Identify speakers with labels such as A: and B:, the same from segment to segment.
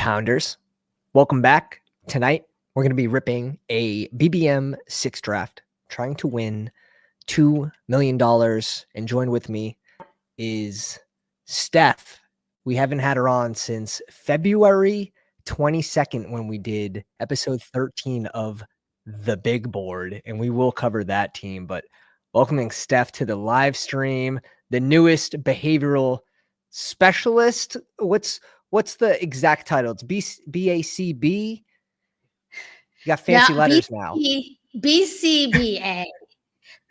A: Pounders, welcome back. Tonight, we're going to be ripping a BBM6 draft, trying to win $2 million. And join with me is Steph. We haven't had her on since February 22nd when we did episode 13 of The Big Board, and we will cover that team. But welcoming Steph to the live stream, the newest behavioral specialist. What's the exact title? It's BACB. You got fancy letters now.
B: BCBA.
A: Okay,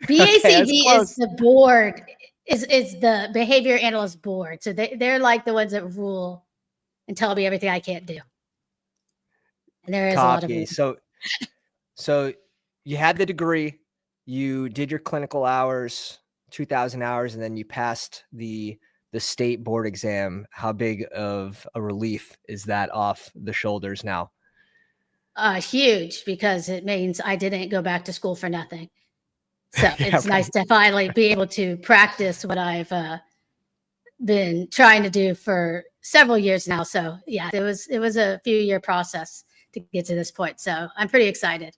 B: BACB is the board, is the behavior analyst board. So they're like the ones that rule and tell me everything I can't do. And there is a lot of them.
A: So you had the degree, you did your clinical hours, 2,000 hours, and then you passed the state board exam. How big of a relief is that off the shoulders now?
B: Huge, because it means I didn't go back to school for nothing. So it's nice to finally be able to practice what I've been trying to do for several years now. So yeah, it was a few-year process to get to this point. So I'm pretty excited.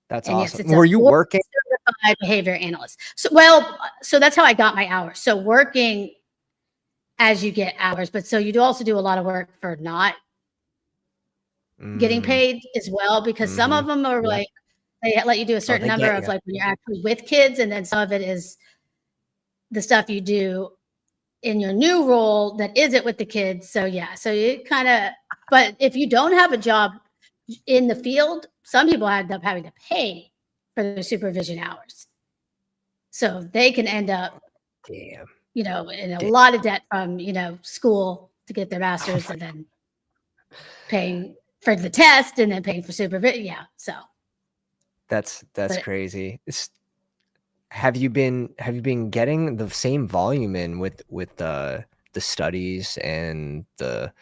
A: That's awesome. Yes, were you working?
B: Certified behavior analyst. So that's how I got my hours. So working as you get hours, but so you do also do a lot of work for not getting paid as well, because some of them are like, they let you do a certain number of like when you're actually with kids, and then some of it is the stuff you do in your new role that isn't with the kids. So yeah, so you kind of, but if you don't have a job in the field, some people end up having to pay for their supervision hours. So they can end up, in a lot of debt from, school to get their master's, and then paying for the test and then paying for supervision. Yeah. So
A: that's crazy. Have you been getting the same volume in with the studies and the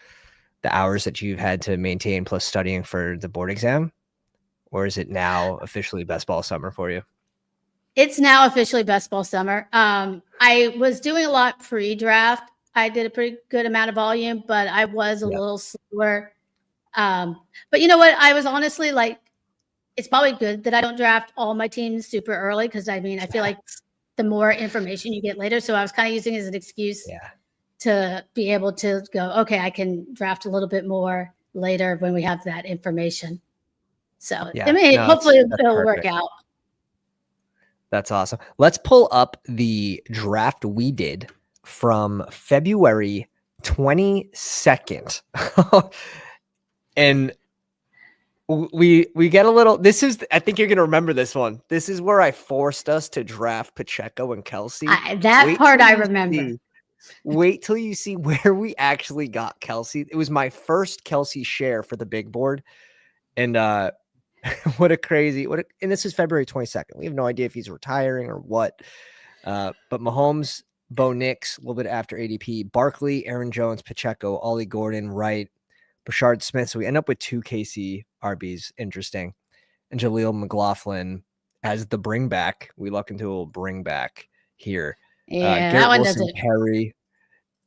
A: hours that you've had to maintain plus studying for the board exam? Or is it now officially best ball summer for you?
B: It's now officially best ball summer. I was doing a lot pre-draft. I did a pretty good amount of volume, but I was a little slower. But you know what? I was honestly like, it's probably good that I don't draft all my teams super early, because I feel like the more information you get later. So I was kind of using it as an excuse to be able to go, okay, I can draft a little bit more later when we have that information. So hopefully it'll work out.
A: That's awesome. Let's pull up the draft we did from February 22nd. And we get a little, I think you're going to remember this one. This is where I forced us to draft Pacheco and Kelsey.
B: That part I remember.
A: Wait till you see where we actually got Kelsey. It was my first Kelsey share for the big board. And and this is February 22nd. We have no idea if he's retiring or what. But Mahomes, Bo Nix, a little bit after ADP, Barkley, Aaron Jones, Pacheco, Ollie Gordon, Wright, Brashard Smith. So we end up with 2 KC RBs. Interesting. And Jaleel McLaughlin as the bring back. We luck into a little bring back here.
B: Yeah,
A: Garrett Wilson, Perry.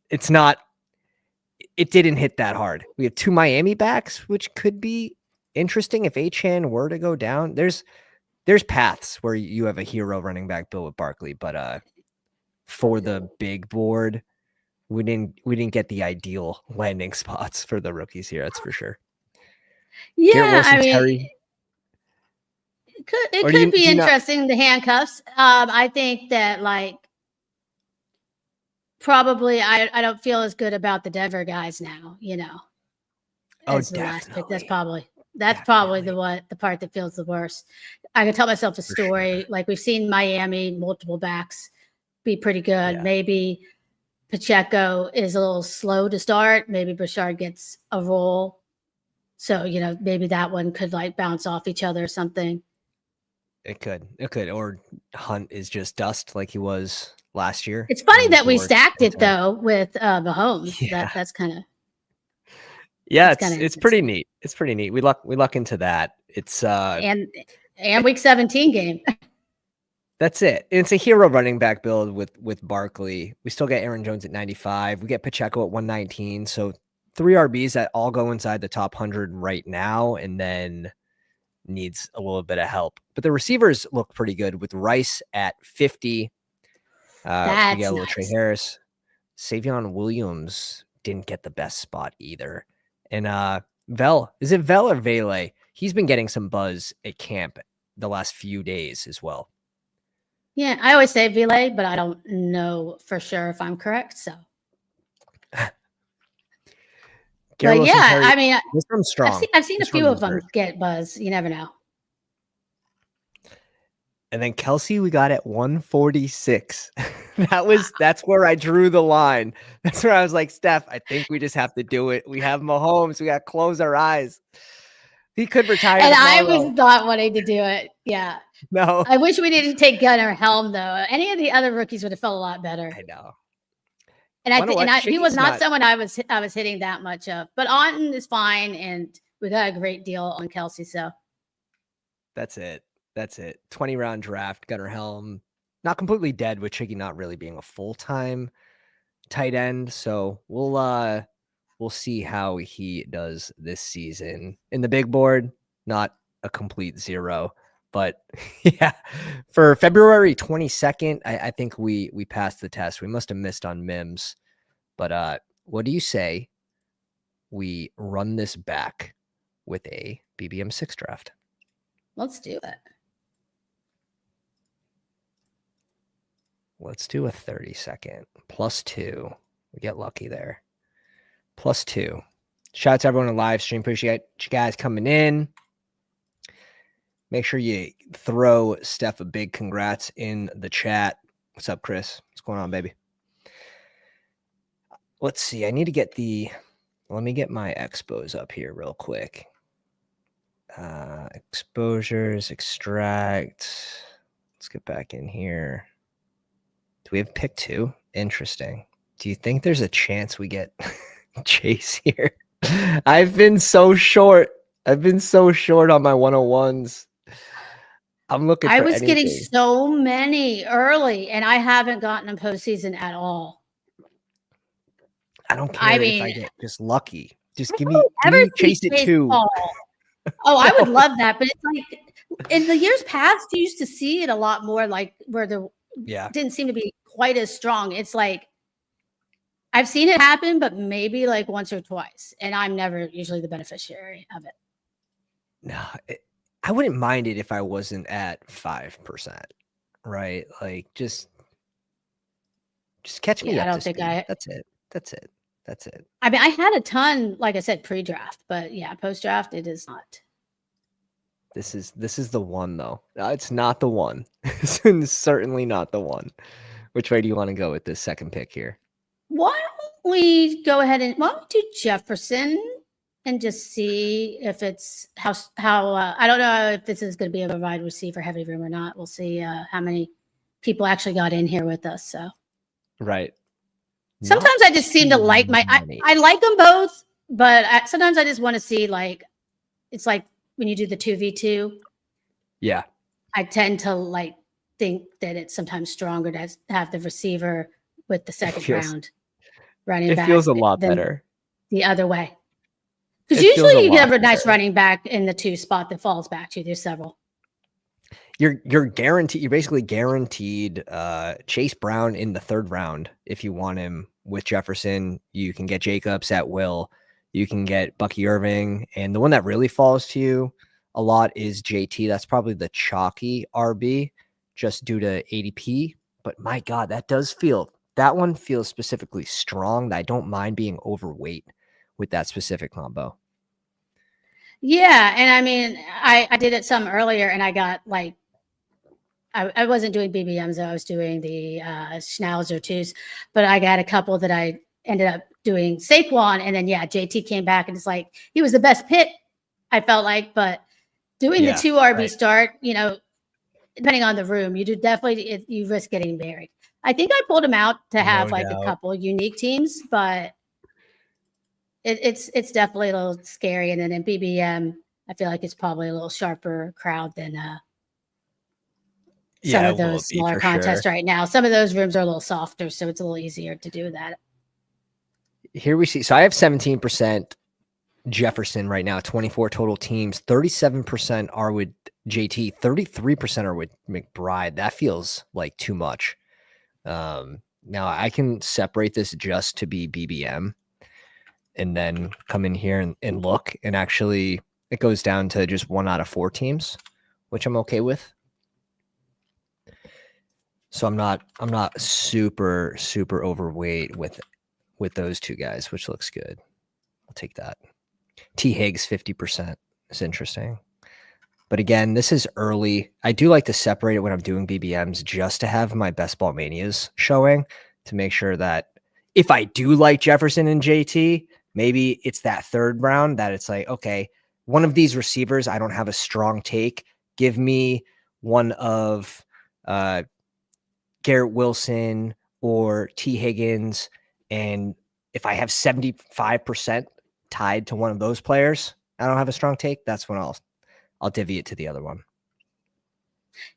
A: It didn't hit that hard. We have 2 Miami backs, which could be interesting if Achane were to go down. There's paths where you have a hero running back built with Barkley, but for the big board, we didn't get the ideal landing spots for the rookies here. That's for sure.
B: Yeah, Terry. It could be interesting, the handcuffs. I think that probably I don't feel as good about the Denver guys now, as the last pick. That's probably the part that feels the worst. I can tell myself a story. Like, we've seen Miami multiple backs be pretty good. Yeah. Maybe Pacheco is a little slow to start. Maybe Brashard gets a roll. So, maybe that one could bounce off each other or something.
A: It could. Or Hunt is just dust like he was last year.
B: It's funny that we stacked it though with Mahomes.
A: Yeah.
B: That's kind of.
A: Yeah, it's pretty neat. It's pretty neat. We luck into that. It's
B: and week 17 game.
A: That's it. It's a hero running back build with Barkley. We still get Aaron Jones at 95. We get Pacheco at 119. So three RBs that all go inside the top 100 right now, and then needs a little bit of help. But the receivers look pretty good with Rice at 50. We got a little Trey Harris. Savion Williams didn't get the best spot either. And Vel, is it Vel or Vele? He's been getting some buzz at camp the last few days as well.
B: Yeah, I always say Vele, but I don't know for sure if I'm correct. So, but yeah, I mean,
A: this one's strong.
B: I've seen a few of them get buzz. You never know.
A: And then Kelsey, we got at 146. That's where I drew the line. That's where I was like, Steph, I think we just have to do it. We have Mahomes. We got to close our eyes. He could retire.
B: And
A: tomorrow.
B: I was not wanting to do it. Yeah.
A: No.
B: I wish we didn't take Gunnar Helm though. Any of the other rookies would have felt a lot better.
A: I know.
B: And he was not someone I was hitting that much of. But Auten is fine, and we got a great deal on Kelsey. So
A: that's it. 20-round draft, Gunnar Helm, not completely dead with Chiggy not really being a full-time tight end. So we'll see how he does this season. In the big board, not a complete zero. But yeah, for February 22nd, I think we passed the test. We must have missed on Mims. But what do you say we run this back with a BBM6 draft?
B: Let's do it.
A: Let's do a 30-second +2. We get lucky there. +2. Shout out to everyone on the live stream. Appreciate you guys coming in. Make sure you throw Steph a big congrats in the chat. What's up, Chris? What's going on, baby? Let's see. I need to get let me get my expos up here real quick. Exposures, extract. Let's get back in here. Do we have pick 2? Interesting. Do you think there's a chance we get Chase here? I've been so short on my 101s. I'm looking for
B: I was
A: anything.
B: getting so many early, and I haven't gotten them postseason at all.
A: I don't care if I get just lucky. Just give me Chase at 2.
B: Oh, I would love that. But it's like in the years past, you used to see it a lot more, like where didn't seem to be quite as strong. It's like I've seen it happen, but maybe like once or twice, and I'm never usually the beneficiary of it.
A: No, I wouldn't mind it if I wasn't at 5%, right? Like just catch me up. I don't think That's it.
B: I mean, I had a ton, like I said, pre-draft, but yeah, post-draft, it is not.
A: This is the one though. It's not the one. It's certainly not the one. Which way do you want to go with this second pick here?
B: Why don't we go ahead and do Jefferson and just see if it's how I don't know if this is going to be a wide receiver heavy room or not. We'll see how many people actually got in here with us. So
A: right.
B: Sometimes I just seem to like I like them both, but sometimes I just want to see it's like when you do the 2v2.
A: Yeah.
B: I tend to think that it's sometimes stronger to have the receiver with the second round running back.
A: It feels a lot better
B: the other way. Because usually you get a nice running back in the 2 spot that falls back to you. There's several.
A: You're guaranteed. You're basically guaranteed Chase Brown in the 3rd round. If you want him with Jefferson, you can get Jacobs at will. You can get Bucky Irving, and the one that really falls to you a lot is JT. That's probably the chalky RB, just due to ADP. But my God, that one feels specifically strong. That I don't mind being overweight with that specific combo.
B: Yeah, and I mean, I did it some earlier, and I got I wasn't doing BBMs, I was doing the Schnauzer 2s, but I got a couple that I ended up doing Saquon, and then JT came back, and it's like he was the best pick, I felt like, but doing the 2 RB start, depending on the room, you risk getting buried. I think I pulled him out to have a couple unique teams, but it's definitely a little scary. And then in BBM, I feel like it's probably a little sharper crowd than some of those smaller contests right now. Some of those rooms are a little softer, so it's a little easier to do that.
A: here we see. So I have 17% Jefferson right now, 24 total teams. 37% are with JT. 33% are with McBride. That feels like too much. Now I can separate this just to be BBM and then come in here and look, and actually it goes down to just 1 out of 4 teams, which I'm okay with. So I'm not super overweight with those two guys, which looks good. I'll take that. T Higgs 50% is interesting. But again, this is early. I do like to separate it when I'm doing BBMs just to have my best ball manias showing, to make sure that if I do like Jefferson and JT, maybe it's that third round that it's like, okay, one of these receivers, I don't have a strong take. Give me one of Garrett Wilson or T Higgins. And if I have 75% tied to one of those players, I don't have a strong take. That's when I'll divvy it to the other one.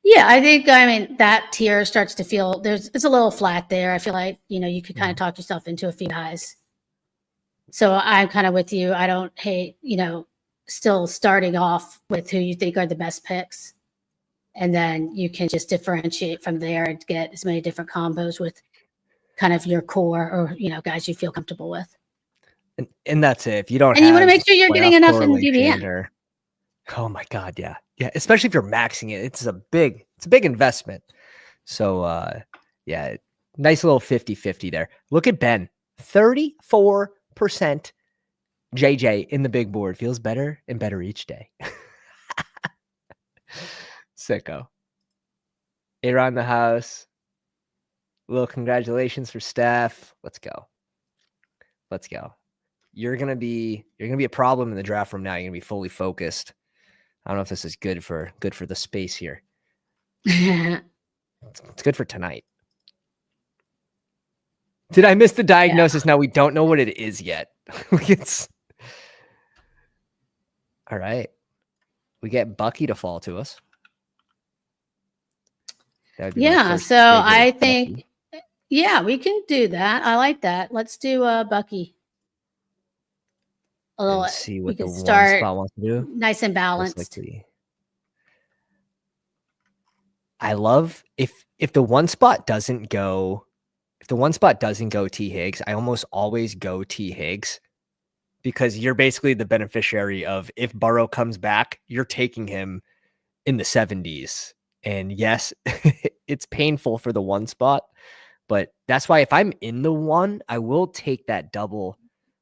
B: Yeah, I mean, that tier starts to feel it's a little flat there. I feel like, you could kind of talk yourself into a few guys. So I'm kind of with you. I don't hate, still starting off with who you think are the best picks. And then you can just differentiate from there and get as many different combos with kind of your core or, guys you feel comfortable with.
A: And that's it. If you don't
B: and you want to make sure you're getting enough in BBM.
A: Oh my God. Yeah. Yeah. Especially if you're maxing it. It's a big investment. So yeah, nice little 50-50 there. Look at Ben. 34% JJ in the big board. Feels better and better each day. Sicko. Around the house. Little congratulations for Steph. Let's go. Let's go. You're gonna be a problem in the draft room now. You're gonna be fully focused. I don't know if this is good for the space here. It's good for tonight. Did I miss the diagnosis? Yeah. No, we don't know what it is yet. All right. We get Bucky to fall to us.
B: Yeah, so I think, yeah, we can do that. I like that. Let's do Bucky. A little,
A: and see what the one spot wants to do.
B: Nice and balanced.
A: I love if the one spot doesn't go, T Higgs, I almost always go T Higgs, because you're basically the beneficiary of, if Burrow comes back, you're taking him in the 70s. And yes, it's painful for the one spot, but that's why if I'm in the one, I will take that double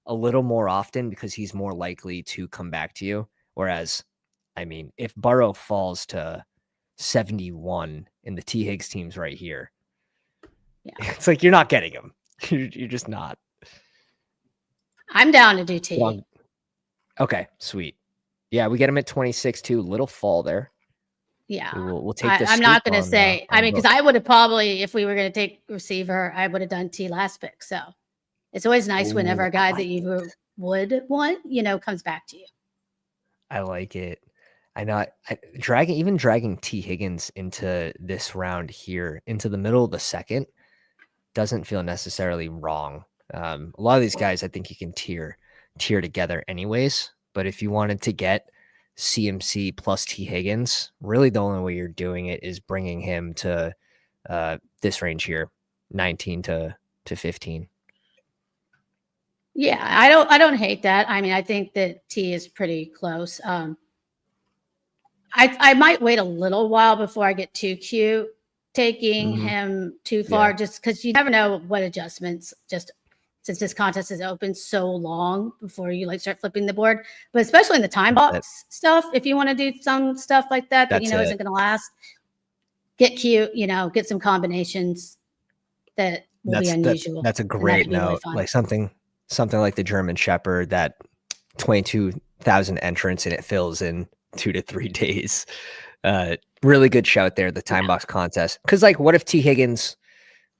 A: a little more often, because he's more likely to come back to you. Whereas, I mean, if Burrow falls to 71 in the T Higgs teams right here, yeah, it's like you're not getting him. You're just not.
B: I'm down to do T.
A: Okay, sweet. Yeah, we get him at 26 too. Little fall there.
B: Yeah,
A: we'll take this.
B: I'm not going to say. I mean, because I would have probably, if we were going to take receiver, I would have done T last pick. So it's always nice whenever a guy that you would want, comes back to you.
A: I like it. I know. Dragging T Higgins into this round here, into the middle of the second, doesn't feel necessarily wrong. A lot of these guys, I think you can tier together anyways. But if you wanted to get CMC plus T Higgins, really the only way you're doing it is bringing him to this range here, 19 to 15.
B: Yeah, I don't hate that. I mean, I think that T is pretty close. I might wait a little while before I get too cute taking him too far, just because you never know what adjustments, just since this contest is open so long before you start flipping the board. But especially in the time box stuff, if you want to do some stuff like that isn't going to last, get cute, get some combinations that will be unusual.
A: That's a great note. Really, like something like the German Shepherd, that 22,000 entrants, and it fills in 2 to 3 days. Really good shout there, the time box contest. Because what if T Higgins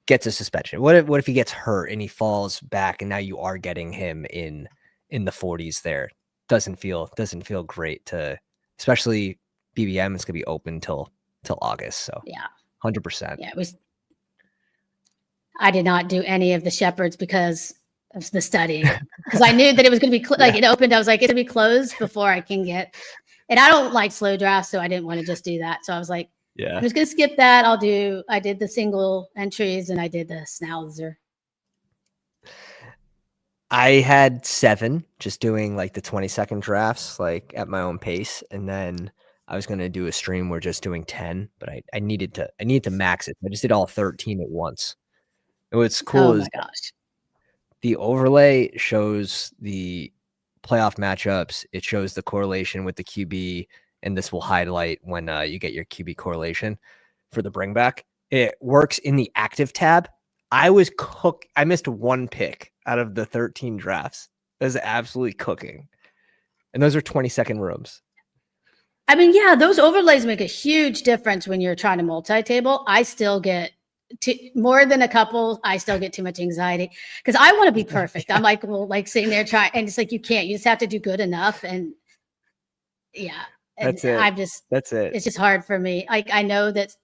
A: gets a suspension? What if he gets hurt and he falls back, and now you are getting him in the 40s there? Doesn't feel great to, especially BBM. It's gonna be open till August. So
B: yeah,
A: 100%.
B: Yeah, I did not do any of the Shepherds because of the studying because I knew that it was going to be like it opened. I was like, it's going to be closed before I can get. And I don't like slow drafts, so I didn't want to just do that. So I was like, I'm just going to skip that. I did the single entries and I did the schnauzer.
A: I had 7 just doing like the 20-second drafts, like at my own pace. And then I was going to do a stream where just doing 10, but I needed to max it. I just did all 13 at once. And what's cool is the overlay shows the playoff matchups. It shows the correlation with the QB, and this will highlight when you get your QB correlation for the bring back. It works in the active tab. I missed 1 pick out of the 13 drafts. That was absolutely cooking. And those are 20-second rooms.
B: I mean, yeah, those overlays make a huge difference when you're trying to multi-table. I still get more than a couple. I still get too much anxiety because I want to be perfect. I'm like, well, like sitting there trying, and it's like, you can't, you just have to do good enough. And
A: that's it. That's it.
B: It's just hard for me. Like, I know that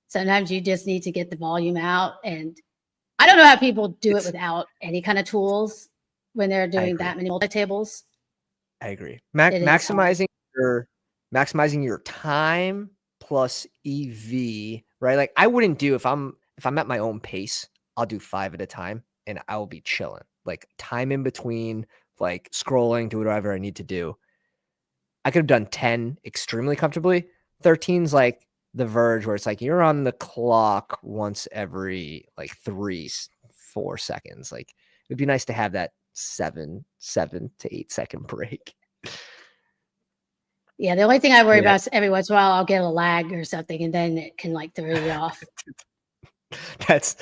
B: sometimes you just need to get the volume out, and I don't know how people do it without any kind of tools when they're doing that many multi-tables.
A: I agree. Maximizing your time plus EV, right? Like I wouldn't do if I'm at my own pace, I'll do 5 at a time and I'll be chilling. Like time in between, like scrolling, do whatever I need to do. I could have done 10 extremely comfortably. 13's like the verge where it's like you're on the clock once every like 3-4 seconds. Like it'd be nice to have that 7 to 8 second break.
B: Yeah, the only thing I worry about is every once in a while I'll get a lag or something, and then it can like throw you off.
A: That's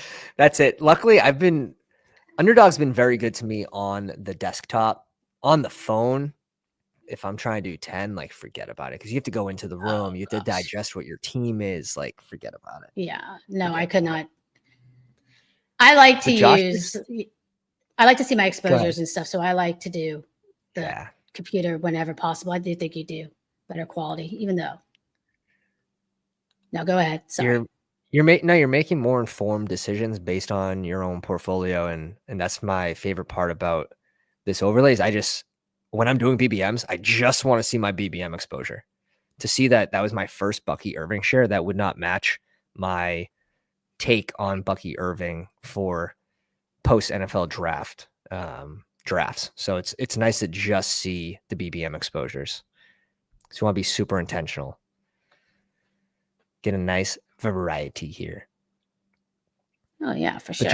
A: it. Luckily, Underdog's been very good to me on the desktop. On the phone, if I'm trying to do 10, like forget about it because you have to go into the room, you have to digest what your team is. Like, forget about it.
B: Yeah, no, I could not. I like to I like to see my exposures and stuff, so I like to do the computer whenever possible. I do think you do better quality, even though. No, go ahead. Sorry.
A: You're making more informed decisions based on your own portfolio, and that's my favorite part about this overlays. When I'm doing BBMs, I just want to see my BBM exposure. To see that was my first Bucky Irving share, that would not match my take on Bucky Irving for post NFL drafts. So it's nice to just see the BBM exposures. So you want to be super intentional. Get a nice variety here.
B: Oh yeah, for sure.
A: But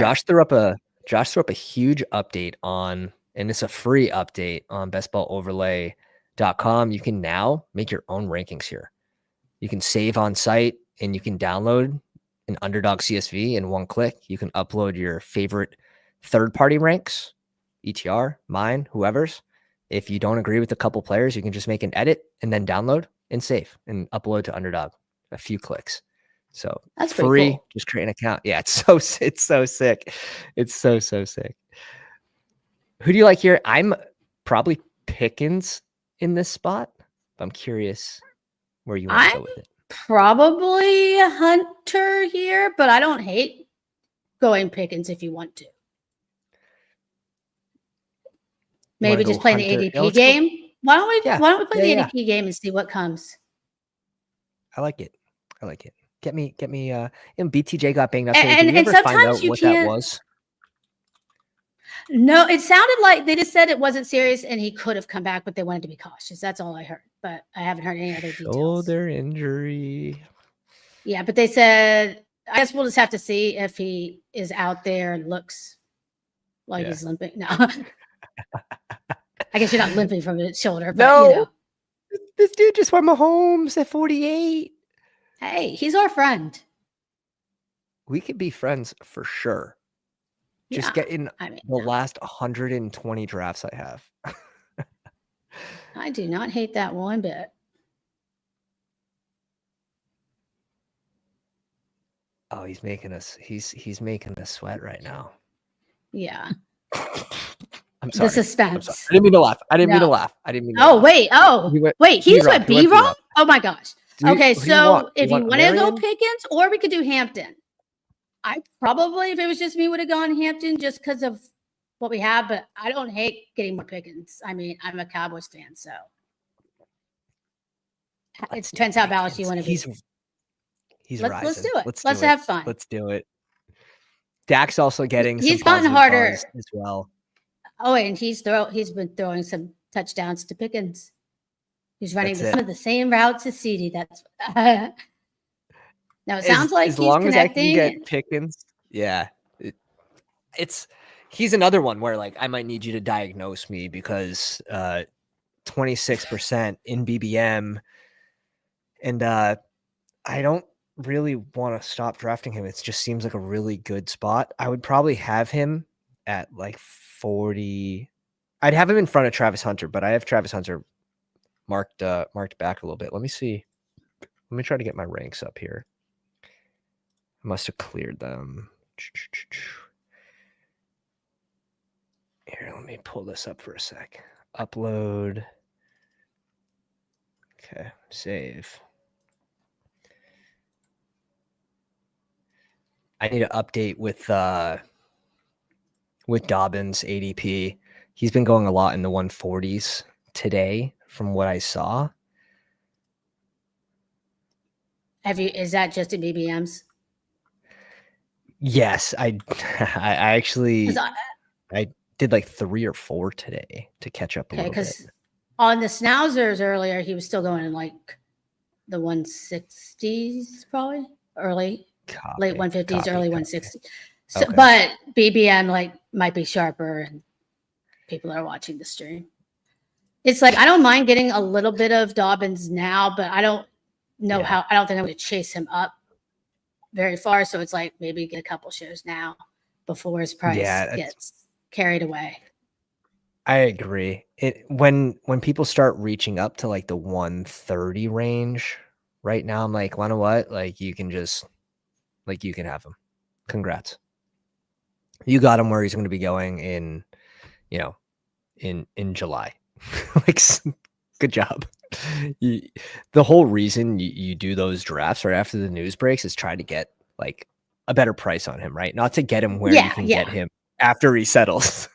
A: Josh threw up a huge update on, and it's a free update on bestballoverlay.com. You can now make your own rankings here. You can save on site and you can download an Underdog CSV in one click. You can upload your favorite third-party ranks, ETR, mine, whoever's. If you don't agree with a couple players, you can just make an edit and then download and save and upload to Underdog. A few clicks. So
B: that's
A: free.
B: Cool.
A: Just create an account. Yeah, it's so sick. It's so sick. Who do you like here? I'm probably Pickens in this spot. I'm curious where you want to go with it.
B: Probably Hunter here, but I don't hate going Pickens if you want to. Maybe just play the ADP game. Why don't we play the ADP game and see what comes?
A: I like it. Get me. And BTJ got banged up.
B: And sometimes
A: find out what that was?
B: No, it sounded like they just said it wasn't serious and he could have come back, but they wanted to be cautious. That's all I heard. But I haven't heard any other details.
A: Shoulder injury.
B: Yeah, but they said, I guess we'll just have to see if he is out there and looks like he's limping. No. I guess you're not limping from his shoulder, but
A: no.
B: You know.
A: This dude just won Mahomes at 48.
B: Hey, he's our friend.
A: We could be friends for sure. Just get in the last 120 drafts I have.
B: I do not hate that one bit.
A: Oh, he's making us sweat right now.
B: Yeah.
A: I'm sorry.
B: The suspense.
A: I didn't mean to laugh. I didn't mean to laugh.
B: Wait, he just went B-roll? Oh my gosh. Okay, so if you want to go Pickens, or we could do Hampton. I probably, if it was just me, would have gone Hampton just because of what we have, but I don't hate getting more Pickens. I mean, I'm a Cowboys fan, so it depends how balanced you want to be.
A: He's rising.
B: Let's do it. Let's have fun.
A: Let's do it. Dak's also getting
B: he's
A: some
B: gotten harder
A: as well.
B: Oh, and he's been throwing some touchdowns to Pickens. He's running some of the same routes as CeeDee. That's now it sounds like
A: as long as I can get Pickens. Yeah, he's another one where like I might need you to diagnose me because 26% in BBM, and I don't really want to stop drafting him. It just seems like a really good spot. I would probably have him at like 40. I'd have him in front of Travis Hunter, but I have Travis Hunter marked back a little bit. Let me see. Let me try to get my ranks up here. I must have cleared them. Here, let me pull this up for a sec. Upload. Okay, save. I need to update with Dobbins ADP. He's been going a lot in the 140s today from what I saw.
B: Is that just in BBMs?
A: Yes, I actually I did like 3 or 4 today to catch up a little bit. Because
B: on the Schnauzers earlier, he was still going in like the 160s, probably late 150s, early 160s. So, okay. But BBM like might be sharper, and people are watching the stream. It's like I don't mind getting a little bit of Dobbins now, but I don't know how. I don't think I'm going to chase him up very far. So it's like maybe get a couple shares now before his price gets carried away.
A: I agree. When people start reaching up to like the 130 range right now, I'm like, you know what? Like you can have him. Congrats. You got him where he's going to be going in July. Like, good job. The whole reason you do those drafts right after the news breaks is try to get like a better price on him, right? Not to get him where you can get him after he settles.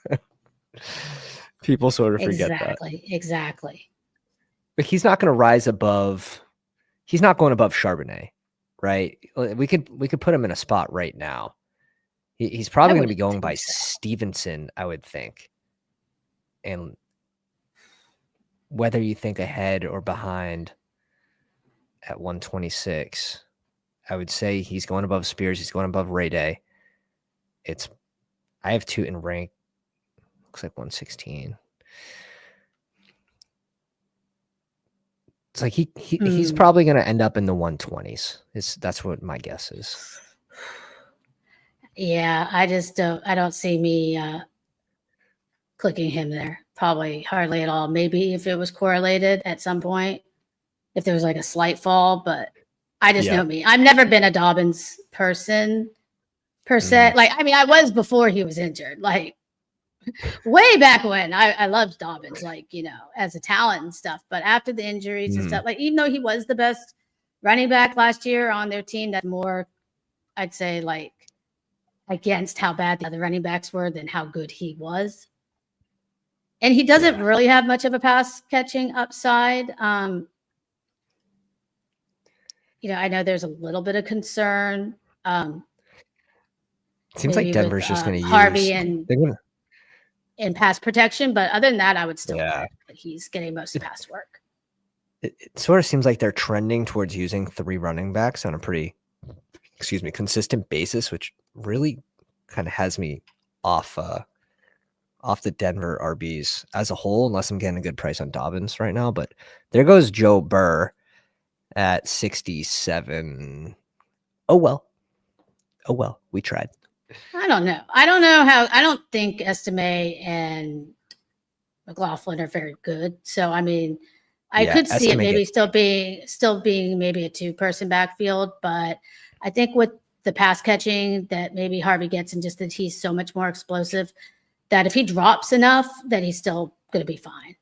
A: People sort of forget that.
B: Exactly.
A: But he's not going to rise above. He's not going above Charbonnet, right? We could put him in a spot right now. He's probably going to be going by Stevenson, I would think. And whether you think ahead or behind at 126, I would say he's going above Spears. He's going above Ray Day. I have 2 in rank. Looks like 116. It's like he's probably going to end up in the 120s. That's what my guess is.
B: Yeah, I don't see me clicking him there. Probably hardly at all. Maybe if it was correlated at some point, if there was like a slight fall, but I just know me. I've never been a Dobbins person per se. Like, I mean, I was before he was injured, like way back when. I loved Dobbins, like, as a talent and stuff. But after the injuries and stuff, like, even though he was the best running back last year on their team, that's more, I'd say, like, against how bad the other running backs were than how good he was. And he doesn't really have much of a pass catching upside. I know there's a little bit of concern.
A: Seems like Denver's just going to use
B: Harvey and pass protection, but other than that, I would still bet that he's getting most of the pass work.
A: It sort of seems like they're trending towards using 3 running backs on a pretty, consistent basis, which really kind of has me off the Denver RBs as a whole, unless I'm getting a good price on Dobbins right now. But there goes Joe Burr at 67. Oh well, we tried.
B: I don't know how. I don't think Estime and McLaughlin are very good. So I mean, I could see it maybe still being maybe a 2-person backfield, but I think with the pass catching that maybe Harvey gets, and just that he's so much more explosive, that if he drops enough, that he's still going to be fine.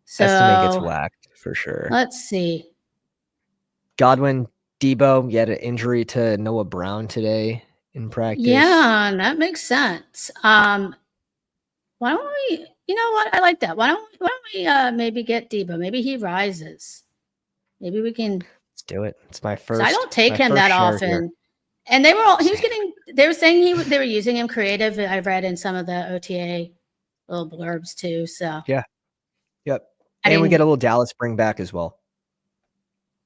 B: So
A: Estime gets whacked for sure.
B: Let's see.
A: Godwin, Debo, you had an injury to Noah Brown today in practice.
B: Yeah, that makes sense. Why don't we? You know what? I like that. Why don't we maybe get Debo? Maybe he rises. Maybe we can.
A: Let's do it. It's my first.
B: I don't take him that often.
A: Here.
B: And they were all. He was getting. They were saying they were using him creative. I read in some of the OTA little blurbs too. So
A: yeah. Yep. And we get a little Dallas bring back as well.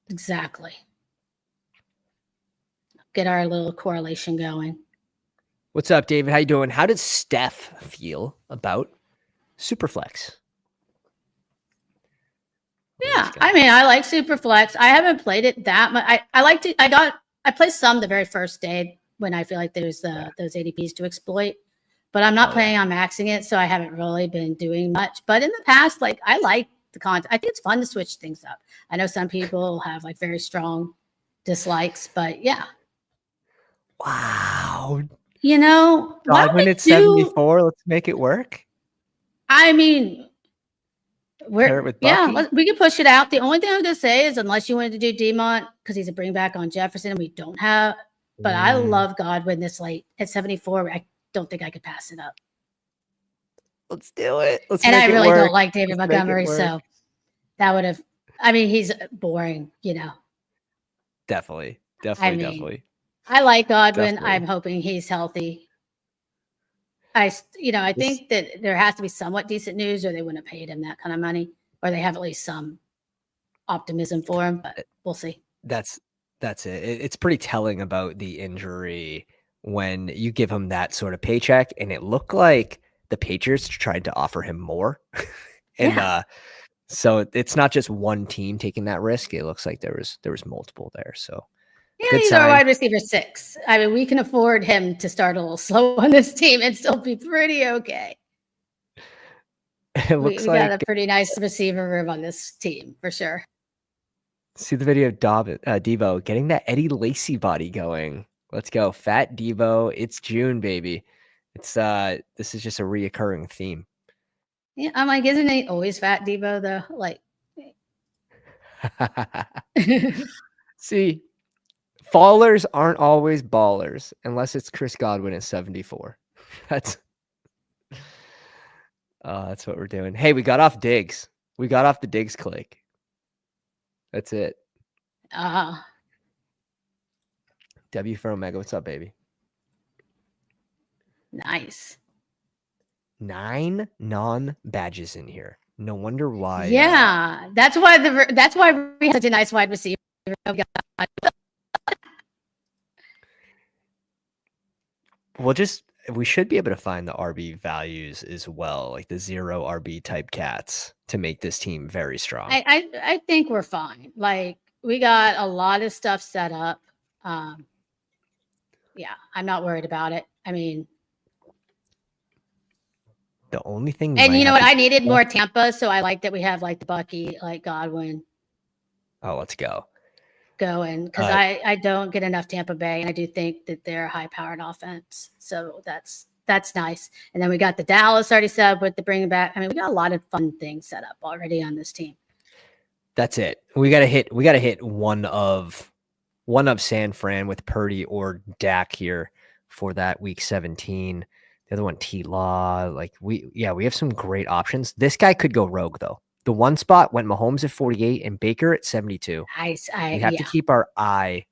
B: Exactly. Get our little correlation going.
A: What's up, David? How you doing? How did Steph feel about Superflex?
B: Yeah, I mean, I like Superflex. I haven't played it that much. I played some the very first day when I feel like there's those ADPs to exploit, but I'm not planning on maxing it, so I haven't really been doing much. But in the past, like I like the content. I think it's fun to switch things up. I know some people have like very strong dislikes, but yeah.
A: Wow.
B: You know,
A: God, when it's 74, let's make it work.
B: I mean, we can push it out. The only thing I'm going to say is unless you wanted to do Demont because he's a bring back on Jefferson, we don't have. But I love Godwin this late at 74. I don't think I could pass it up.
A: Let's do it.
B: And I really don't like David Montgomery, so that would have. I mean, he's boring, you know.
A: Definitely.
B: I like Godwin. Definitely. I'm hoping he's healthy. I think that there has to be somewhat decent news, or they wouldn't have paid him that kind of money, or they have at least some optimism for him. But we'll see.
A: That's it. It's pretty telling about the injury when you give him that sort of paycheck, and it looked like the Patriots tried to offer him more, and so it's not just one team taking that risk. It looks like there was multiple there. So.
B: Yeah, he's our wide receiver 6. I mean, we can afford him to start a little slow on this team and still be pretty okay.
A: It looks
B: we got a pretty nice receiver room on this team for sure. See the video of
A: Debo getting that Eddie Lacy body going. Let's go, Fat Debo. It's June, baby. It's this is just a reoccurring theme.
B: Yeah, I'm like, isn't he always Fat Debo though? Like,
A: see. Fallers aren't always ballers unless it's Chris Godwin at 74. That's what we're doing. Hey, we got off Diggs. We got off the Diggs click. That's it. W for Omega. What's up, baby?
B: Nice.
A: 9 non-badges in here. No wonder why.
B: Yeah, that's why we have such a nice wide receiver.
A: We should be able to find the RB values as well, like the 0 RB type cats, to make this team very strong.
B: I think we're fine. Like we got a lot of stuff set up. Yeah, I'm not worried about it. I mean,
A: the only thing,
B: and you know what, I needed more Tampa, so I like that we have like the Bucky, like Godwin.
A: Oh, let's go.
B: Going because I don't get enough Tampa Bay, and I do think that they're a high-powered offense, so that's nice. And then we got the Dallas already set up with the bringing back. I mean, we got a lot of fun things set up already on this team.
A: That's it. We gotta hit one of San Fran with Purdy or Dak here for that week 17. The other one, T-Law. Like we have some great options. This guy could go rogue though. The one spot went Mahomes at 48 and Baker at 72. We have to keep our eye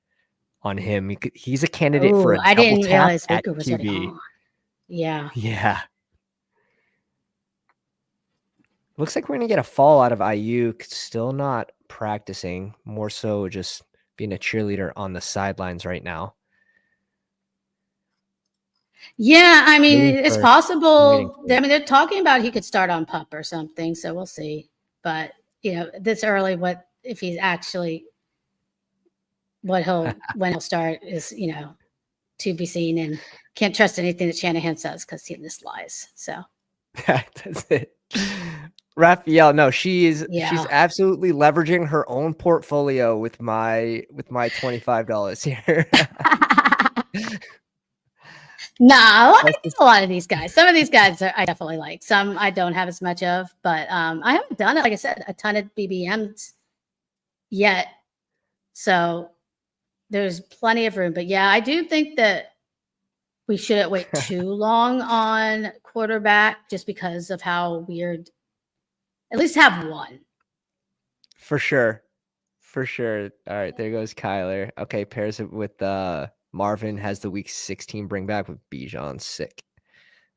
A: on him. He's a candidate for a double
B: I didn't
A: tap
B: realize
A: at
B: Baker was
A: QB.
B: Yeah.
A: Looks like we're going to get a fall out of Ayuk. Still not practicing. More so just being a cheerleader on the sidelines right now.
B: Yeah, I mean, it's possible. I mean, they're talking about he could start on PUP or something, so we'll see. But, you know, this early, what if he's actually when he'll start is, you know, to be seen, and can't trust anything that Shanahan says because he just lies. So
A: that's it. Raphael, no, she's absolutely leveraging her own portfolio with my $25 here.
B: No, I like a lot of these guys. Some of these guys I definitely like. Some I don't have as much of, but I haven't done it. Like I said, a ton of BBMs yet, so there's plenty of room. But yeah, I do think that we shouldn't wait too long on quarterback just because of how weird. At least have one.
A: For sure. For sure. All right, there goes Kyler. Okay, pairs it with Marvin, has the week 16 bring back with Bijan. Sick.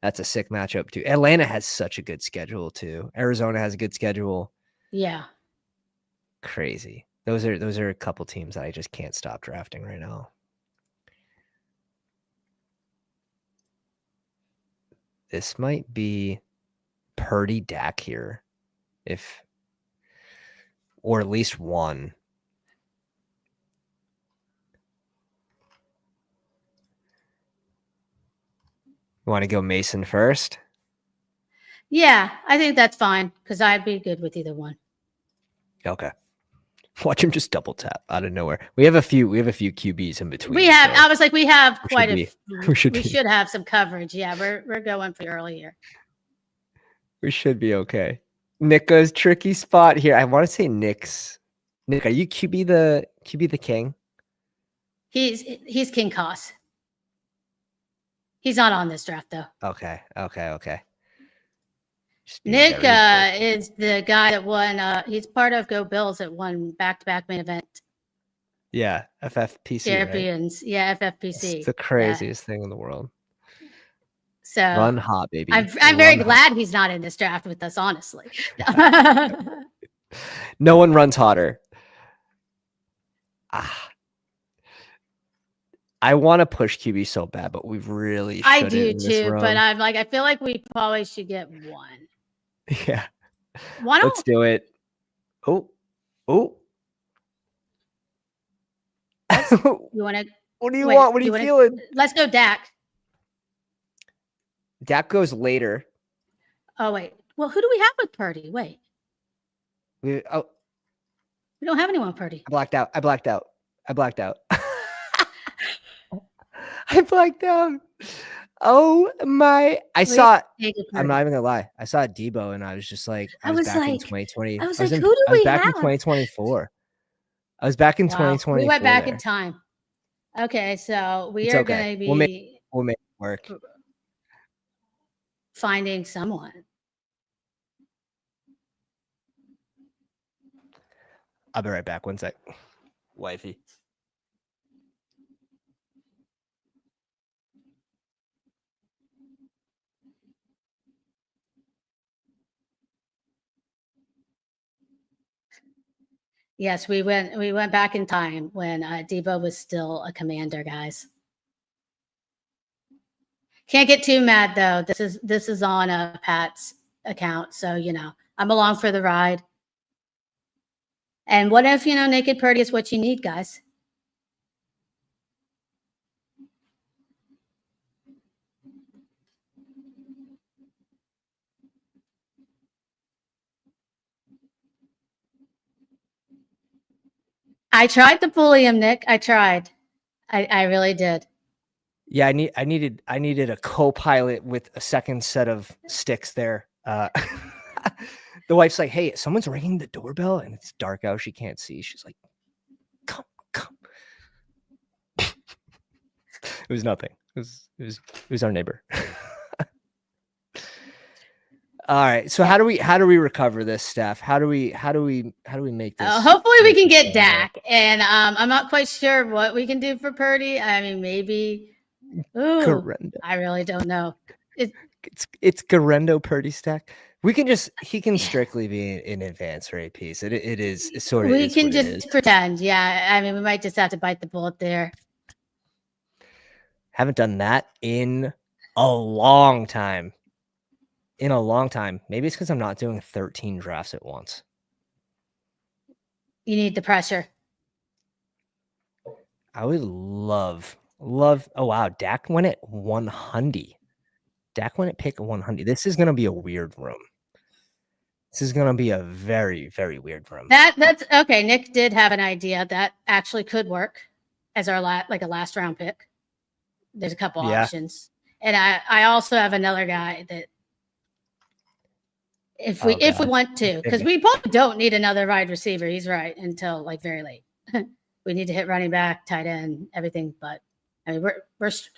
A: That's a sick matchup too. Atlanta has such a good schedule too. Arizona has a good schedule.
B: Yeah.
A: Crazy. Those are a couple teams that I just can't stop drafting right now. This might be Purdy Dak here, or at least one. You want to go Mason first?
B: Yeah, I think that's fine because I'd be good with either one.
A: Okay. Watch him just double tap out of nowhere. We have a few QBs in between.
B: We have.
A: So
B: I was like, we have quite a.
A: We
B: should have some coverage. Yeah, we're going for early here.
A: We should be okay. Nick goes tricky spot here. I want to say Nick's. Nick, are you QB the king?
B: He's King Koss. He's not on this draft though.
A: Okay.
B: Nick is the guy that won. He's part of Go Bills that won back-to-back main event.
A: Yeah, FFPC
B: champions. Right? Yeah, FFPC.
A: It's the craziest thing in the world.
B: So
A: run hot, baby.
B: I'm very glad he's not in this draft with us. Honestly,
A: no one runs hotter. I want to push QB so bad, but we really should.
B: I do too, but I'm like, I feel like we probably should get one.
A: Yeah.
B: Why don't
A: let's do it? Oh.
B: You want to?
A: What do you want? What are you feeling?
B: Let's go Dak.
A: Dak goes later.
B: Oh wait. Well, who do we have with Purdy? Wait. We don't have anyone with Purdy.
A: I blacked out. I blacked out. I blacked out. Oh my! I'm not even gonna lie. I saw Debo and I was just like, I was back in 2020.
B: I was like, who do we have?
A: In 2024. I was back in 2024.
B: We went back in time. Okay, so we are gonna be.
A: We'll make it work.
B: Finding someone.
A: I'll be right back. One sec, wifey.
B: Yes, we went back in time when Debo was still a commander, guys. Can't get too mad though. This is on Pat's account, so I'm along for the ride. And what if naked Purdy is what you need, guys? I tried to bully him, Nick. I tried. I really did.
A: Yeah, I needed a co-pilot with a second set of sticks there. The wife's like, "Hey, someone's ringing the doorbell," and it's dark out. She can't see. She's like, "Come." It was nothing. It was our neighbor. All right. So how do we recover this, Steph? How do we make this?
B: Hopefully we can get Dak, and I'm not quite sure what we can do for Purdy. I mean, maybe. Ooh, I really don't know.
A: It's Garendo Purdy stack. He can strictly be an advanced rate piece. It is sort of.
B: We can just pretend. Yeah, I mean, we might just have to bite the bullet there.
A: Haven't done that in a long time. Maybe it's because I'm not doing 13 drafts at once.
B: You need the pressure.
A: I would love. Oh wow, Dak went at 100. Dak went at pick 100. This is gonna be a weird room. This is gonna be a very, very weird room.
B: That's okay. Nick did have an idea that actually could work as our a last round pick. There's a couple options, and I also have another guy that if we want to, because we probably don't need another wide receiver. He's right until very late. We need to hit running back, tight end, everything, but I mean,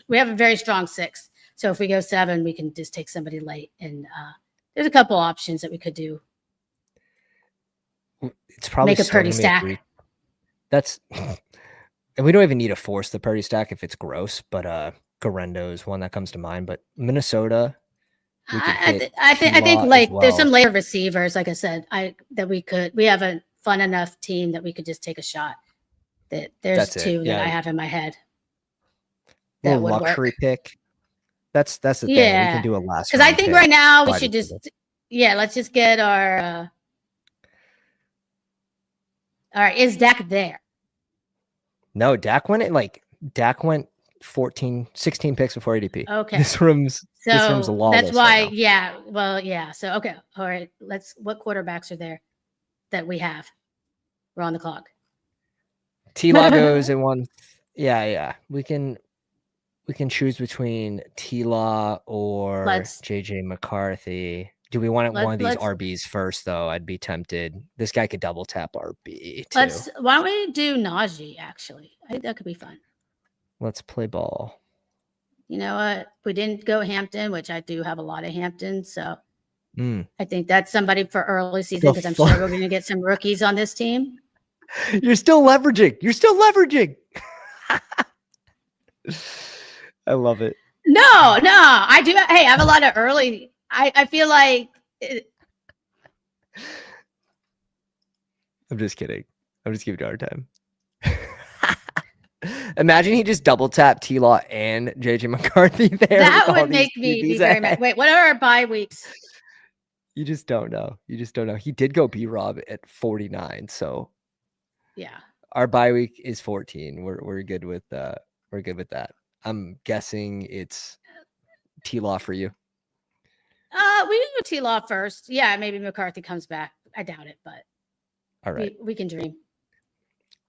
B: we have a very strong 6. So if we go 7, we can just take somebody late. And there's a couple options that we could do.
A: It's probably
B: make a Purdy stack.
A: That's, and we don't even need to force the Purdy stack if it's gross, but Garendo is one that comes to mind. But Minnesota,
B: I think like there's some later receivers, like I said, we have a fun enough team that we could just take a shot. There's 2 that I have in my head.
A: That would luxury work. Pick. That's the thing. We can do a last.
B: Because I think right now we should just let's just get our. All right, is Dak there?
A: No, Dak went 16 picks before ADP.
B: Okay.
A: This room's lawless.
B: That's why, right yeah. Well, yeah. So okay. All right. What quarterbacks are there that we have? We're on the clock.
A: T-Law goes in one. Yeah. We can choose between T-Law or JJ McCarthy. Do we want one of these RBs first, though? I'd be tempted. This guy could double tap RB, too.
B: Why don't we do Najee, actually? I think that could be fun.
A: Let's play ball.
B: You know what? We didn't go Hampton, which I do have a lot of Hampton, so I think that's somebody for early season because I'm sure we're going to get some rookies on this team.
A: You're still leveraging. I love it.
B: No, I do. Hey, I have a lot of early. I feel like.
A: I'm just kidding. I'm just giving you a hard time. Imagine he just double tapped T-Law and JJ McCarthy there.
B: That would make me be very mad. Wait, what are our bye weeks?
A: You just don't know. He did go B-Rob at 49, so
B: yeah.
A: Our bye week is 14. We're good with that. I'm guessing it's T-Law for you.
B: We do T-Law first. Yeah, maybe McCarthy comes back. I doubt it, but
A: all right.
B: We can dream.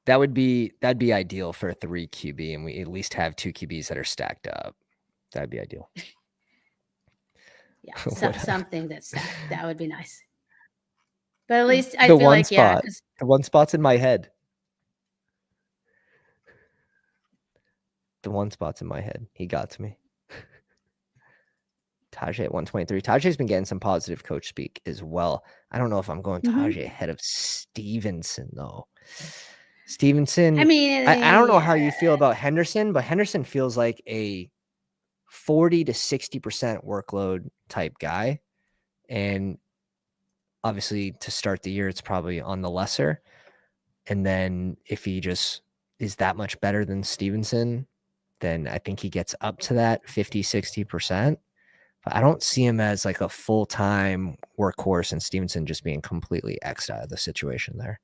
A: That'd be ideal for a 3 QB, and we at least have 2 QBs that are stacked up. That'd be ideal.
B: Yeah, something that's stacked. That would be nice. But at least I feel like the
A: one spot's in my head. The one spot's in my head. He got to me. Tajay at 123. Tajay's been getting some positive coach speak as well. I don't know if I'm going Tajay ahead of Stevenson, though. Stevenson, I mean, I don't know how you feel about Henderson, but Henderson feels like a 40 to 60% workload type guy. And obviously to start the year, it's probably on the lesser. And then if he just is that much better than Stevenson, then I think he gets up to that 50, 60%. But I don't see him as like a full-time workhorse and Stevenson just being completely X'd out of the situation there.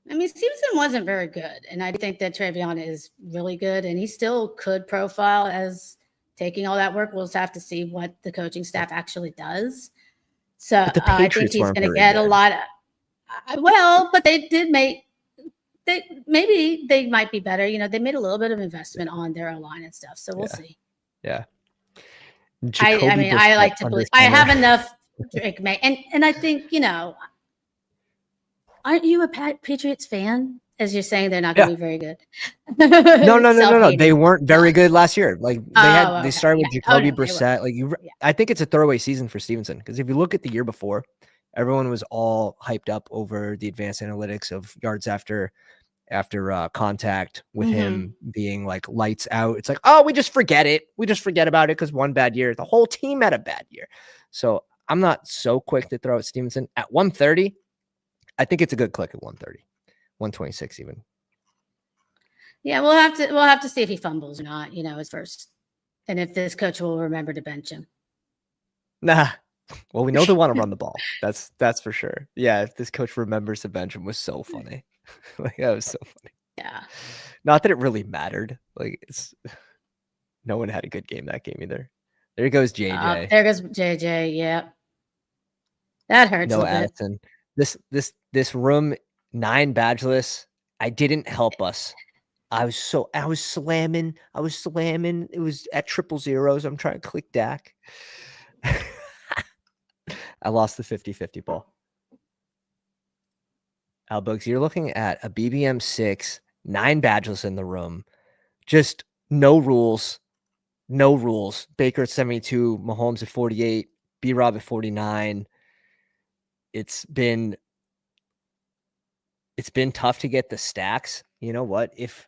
B: I mean, Stevenson wasn't very good. And I think that Travion is really good. And he still could profile as taking all that work. We'll just have to see what the coaching staff actually does. So I think he's going to get a lot of, but they did maybe they might be better. You know, they made a little bit of investment on their line and stuff. So we'll see.
A: Yeah.
B: I like to believe I have enough Drake May. And I think, you know, aren't you a Patriots fan? As you're saying, they're not going to be very good.
A: No. They weren't very good last year. Like they started with Jacoby Brissett. I think it's a throwaway season for Stevenson because if you look at the year before, everyone was all hyped up over the advanced analytics of yards after contact with him being like lights out. It's like, oh, we just forget it. We just forget about it because one bad year. The whole team had a bad year. So I'm not so quick to throw at Stevenson at 130. I think it's a good click at 130, 126 even.
B: Yeah, we'll have to see if he fumbles or not, you know, his first. And if this coach will remember to bench him.
A: Nah. Well, we know they want to run the ball. That's for sure. Yeah, if this coach remembers to bench him was so funny. Like that was so funny.
B: Yeah.
A: Not that it really mattered. Like no one had a good game that game either. There goes JJ.
B: There goes JJ. Yeah. That hurts.
A: No Addison. This room 9 badgeless. I didn't help us. I was slamming. It was at 000. I'm trying to click Dak. I lost the 50-50 ball. Albugs, you're looking at a BBM6, 9 badgeless in the room. Just No rules. No rules. Baker at 72, Mahomes at 48, B-Rob at 49. It's been tough to get the stacks. You know what? If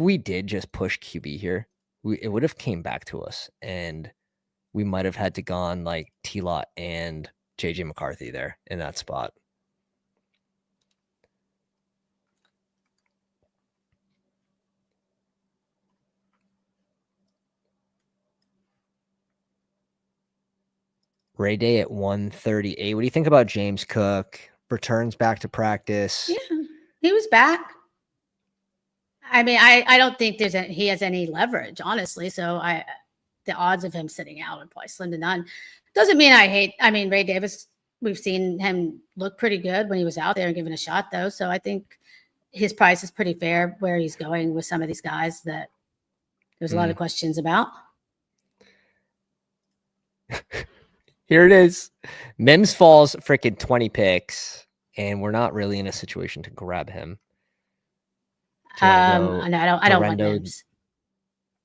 A: we did just push QB here, it would have came back to us, and we might have had to gone like T-Lot and JJ McCarthy there in that spot. Ray Day at 138. What do you think about James Cook? Returns back to practice.
B: Yeah, he was back. I mean, I don't think he has any leverage, honestly. So the odds of him sitting out are probably slim to none. Doesn't mean Ray Davis, we've seen him look pretty good when he was out there and given a shot, though. So I think his price is pretty fair where he's going with some of these guys that there's a lot of questions about.
A: Here it is. Mims falls freaking 20 picks, and we're not really in a situation to grab him.
B: I don't want Mims.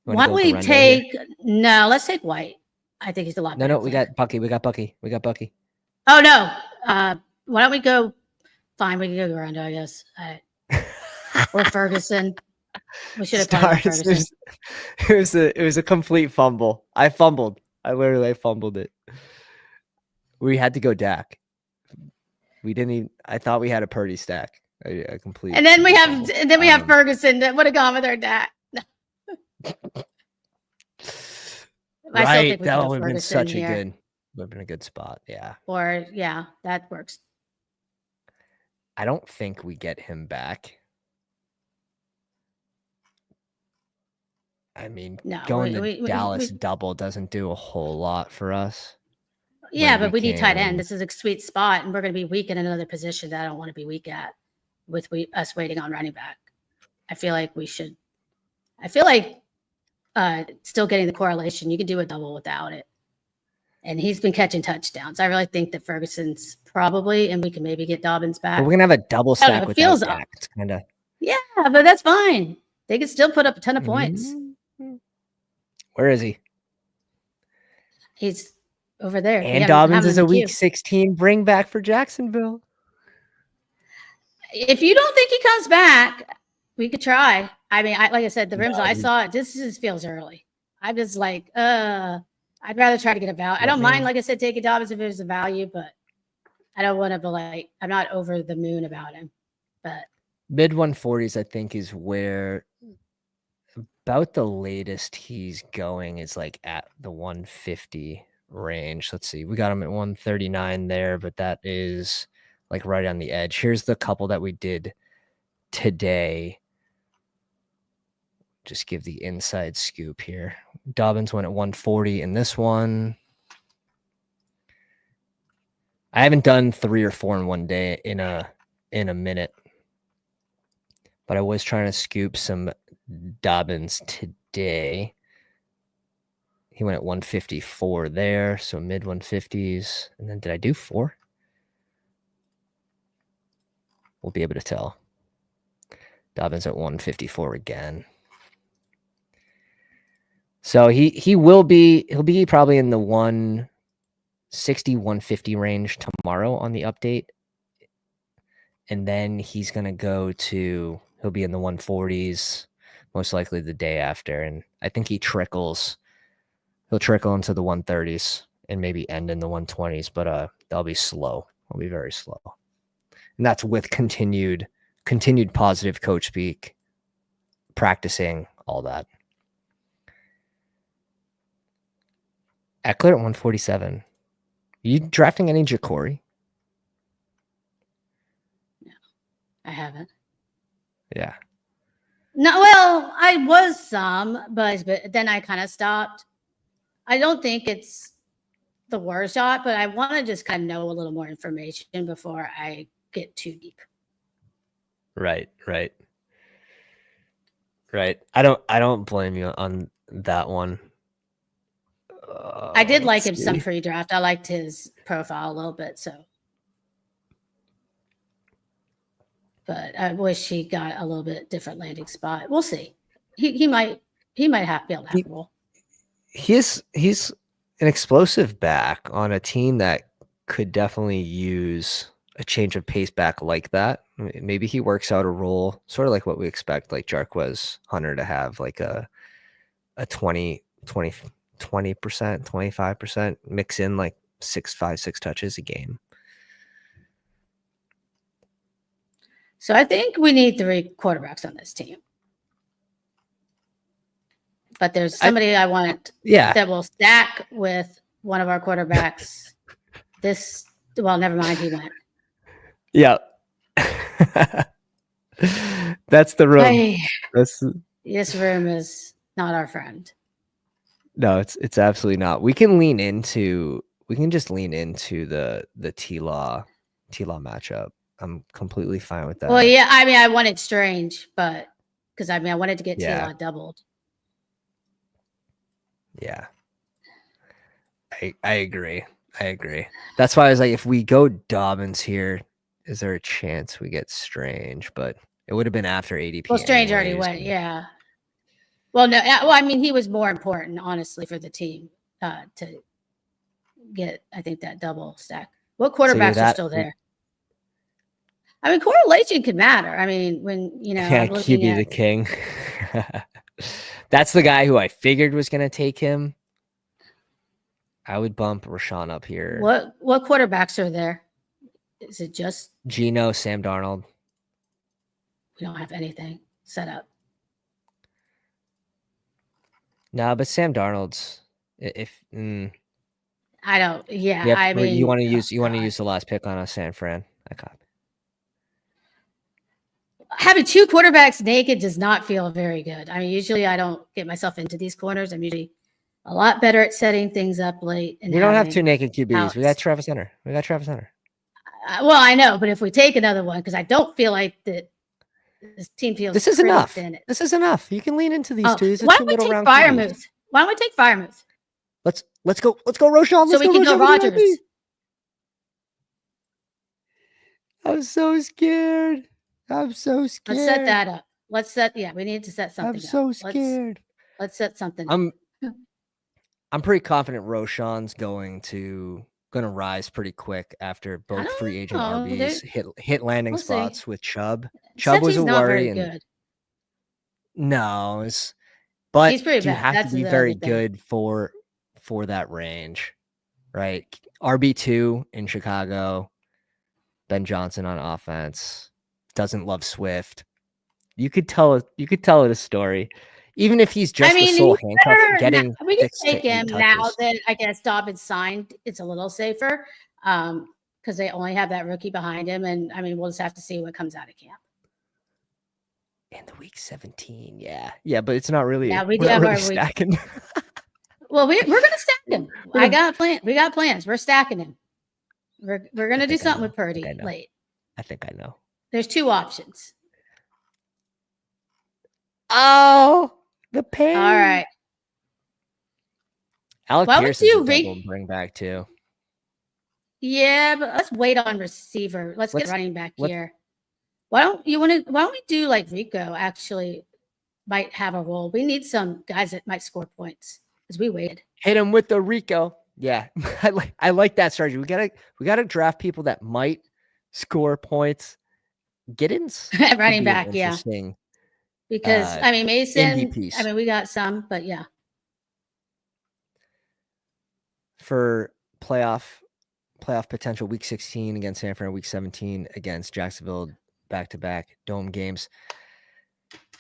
B: Why don't we take here? No, let's take White. I think he's a lot better.
A: No, we got Bucky. We got Bucky.
B: Oh no. Why don't we go? Fine, we can go Rondo, I guess. Or Ferguson. We should have talked about Ferguson.
A: It was a complete fumble. I fumbled. I literally fumbled it. We had to go Dak. We didn't even. I thought we had a Purdy stack. I completely.
B: And then we have Ferguson that would have gone with our Dak.
A: Right, that would have been such a good. Would have been a good spot. Yeah.
B: Or yeah, that works.
A: I don't think we get him back. I mean, going to Dallas double doesn't do a whole lot for us.
B: Yeah, but we need tight end. This is a sweet spot, and we're going to be weak in another position that I don't want to be weak at with us waiting on running back. I feel like still getting the correlation. You can do a double without it. And he's been catching touchdowns. I really think that Ferguson's probably, and we can maybe get Dobbins back.
A: But we're going to have a double stack without Dak. It's kind of.
B: Yeah, but that's fine. They can still put up a ton of points.
A: Where is he?
B: He's over there.
A: And Dobbins is a week 16 bring back for Jacksonville.
B: If you don't think he comes back, we could try. I mean, like I said, the rims I saw, this just feels early. I'm just like, I'd rather try to get a value. I don't mind, like I said, taking Dobbins if there's a value, but I don't want to be like, I'm not over the moon about him. But
A: mid 140s, I think, is where about the latest he's going is like at the 150 range. Let's see. We got him at 139 there, but that is like right on the edge. Here's the couple that we did today. Just give the inside scoop here. Dobbins went at 140 in this one. I haven't done 3 or 4 in one day in a minute, but I was trying to scoop some Dobbins today. He went at 154 there, so mid 150s. And then did I do 4? We'll be able to tell. Dobbins at 154 again. So he'll be probably in the 160, 150 range tomorrow on the update. And then he's going to he'll be in the 140s, most likely the day after. And I think he'll trickle into the 130s and maybe end in the 120s, but they'll be slow. They'll be very slow. And that's with continued positive coach speak, practicing, all that. Eckler at 147. You drafting any Ja'Cory?
B: No, I haven't.
A: Yeah.
B: No, well, I was some, but then I kind of stopped. I don't think it's the worst shot, but I want to just kind of know a little more information before I get too deep.
A: Right. I don't blame you on that one.
B: I did like him some pre-draft. I liked his profile a little bit, but I wish he got a little bit different landing spot. We'll see. he might be able to have a role.
A: He's an explosive back on a team that could definitely use a change of pace back like that. Maybe he works out a role sort of like what we expect, like Jarquez Hunter to have, like a 20%, 25%, mix in like 6 touches a game.
B: So I think we need 3 quarterbacks on this team. But there's somebody I want that will stack with one of our quarterbacks. Well, never mind, he went.
A: Yeah. That's the room.
B: This room is not our friend.
A: No, it's absolutely not. We can just lean into the T-Law matchup. I'm completely fine with that.
B: Well, yeah, I mean, I wanted Strange, but because I wanted to get T-Law doubled.
A: Yeah. I agree. That's why I was like, if we go Dobbins here, is there a chance we get Strange? But it would have been after ADP.
B: Well, Strange already went, yeah. Well, no, I mean, he was more important, honestly, for the team to get, I think, that double stack. What quarterbacks are still there? I mean, correlation could matter. I mean, when,
A: yeah, QB the king. That's the guy who I figured was going to take him. I would bump Rashawn up here.
B: What quarterbacks are there? Is it just
A: Geno, Sam Darnold?
B: We don't have anything set up.
A: No, but Sam Darnold's
B: I don't. Yeah, I mean,
A: you want to use the last pick on a San Fran. I copy.
B: Having 2 quarterbacks naked does not feel very good. I mean, usually I don't get myself into these corners. I'm usually a lot better at setting things up late. And
A: we don't have 2 naked QBs. We got Travis Hunter.
B: Well, I know, but if we take another one, because I don't feel like that this team feels
A: this is enough. This is enough. You can lean into these 2.
B: Why don't we take Firemouth? Why don't we take Firemouth?
A: Let's go Roshan.
B: So we can go Rodgers.
A: I'm so scared.
B: Let's set that up. We need to set something up.
A: I'm so scared.
B: Let's set something up.
A: I'm pretty confident Roshan's going to rise pretty quick after both free agent RBs hit landing spots with Chubb. Chubb was a worry.
B: Good.
A: No, but
B: he's pretty
A: you
B: bad.
A: have to be very good for that range, right? RB2 in Chicago. Ben Johnson on offense. Doesn't love Swift. You could tell it a story. Even if he's just the sole handcuff,
B: we can take him now that I guess Dobbins signed. It's a little safer because they only have that rookie behind him, and I mean we'll just have to see what comes out of camp.
A: In the week 17, yeah, but it's not really.
B: Yeah, we do have our stacking. Well, we're gonna stack him. I got a plan. We got plans. We're stacking him. We're gonna do something with Purdy late.
A: I think I know.
B: There's 2 options.
A: Oh, the pain.
B: All right.
A: Alec Pierce is a bring back too.
B: Yeah, but let's wait on receiver. Let's get running back here. Why don't we do like Rico actually might have a role? We need some guys that might score points because we waited.
A: Hit him with the Rico. Yeah, I like that strategy. We gotta draft people that might score points. Giddens
B: running back, yeah. Because I mean Mason,
A: MVPs.
B: I mean we got some, but yeah.
A: For playoff potential, week 16 against San Fran, week 17 against Jacksonville, back-to-back dome games.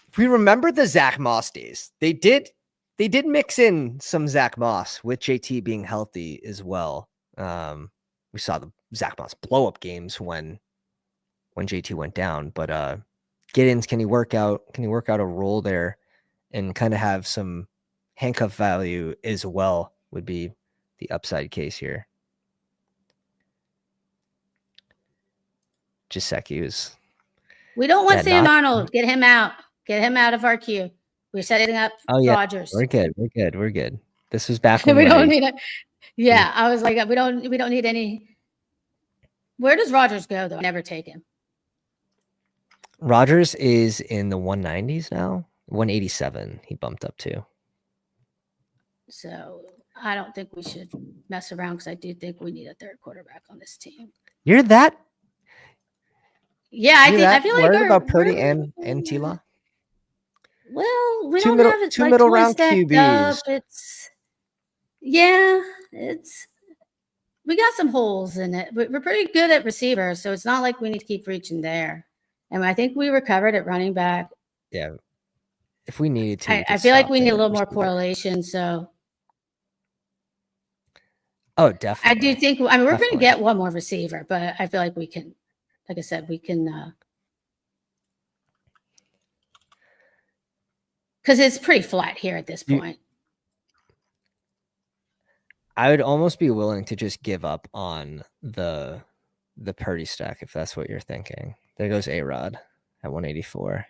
A: If we remember the Zach Moss days, they did mix in some Zach Moss with JT being healthy as well. We saw the Zach Moss blow-up games when JT went down, but Giddens, can he work out a role there and kind of have some handcuff value as well would be the upside case here. Jaceki was.
B: We don't want Sam Darnold. Get him out. Get him out of our queue. We're setting up Rodgers.
A: We're good. This was back when
B: we don't need it. Yeah, I was like, we don't need any. Where does Rodgers go though? I never take him.
A: Rodgers is in the 190s now. 187 he bumped up to.
B: So I don't think we should mess around because I do think we need a third quarterback on this team.
A: You're that?
B: Yeah, I feel like
A: worried about Purdy and T-Law?
B: Well, we don't have it
A: two
B: like
A: middle
B: totally
A: round QBs.
B: Up. We got some holes in it. We're pretty good at receiver, so it's not like we need to keep reaching there. And I think we recovered at running back.
A: Yeah. If we needed to,
B: I feel like we need a little more correlation. So,
A: oh, definitely.
B: I do think. I mean, we're going to get one more receiver, but I feel like we can. Like I said, we can. Because it's pretty flat here at this point.
A: I would almost be willing to just give up on the Purdy stack if that's what you're thinking. There goes A-Rod at 184.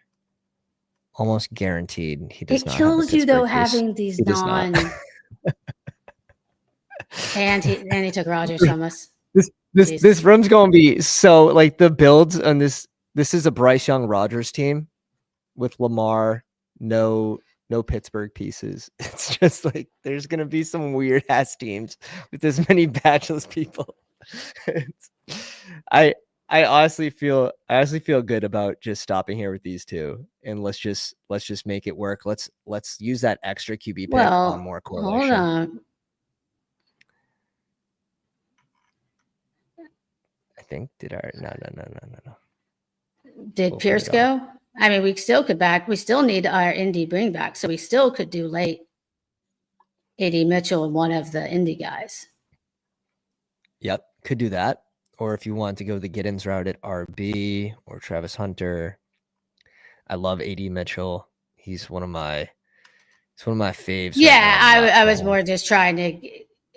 A: Almost guaranteed he does not. It
B: kills you though having these non. and he took Rodgers from us.
A: This room's gonna be so like the builds on this. This is a Bryce Young Rodgers team with Lamar. No Pittsburgh pieces. It's just like there's gonna be some weird ass teams with this many bachelor people. I honestly feel good about just stopping here with these two, and let's just make it work. Let's use that extra QB pick on more correlation.
B: Hold on.
A: I think no.
B: Did Pierce go? I mean, we still could back. We still need our Indy bring back, so we still could do late AD Mitchell and one of the Indy guys.
A: Yep, could do that. Or if you want to go the Giddens route at RB or Travis Hunter, I love AD Mitchell. He's one of my faves.
B: Yeah, I was more just trying to.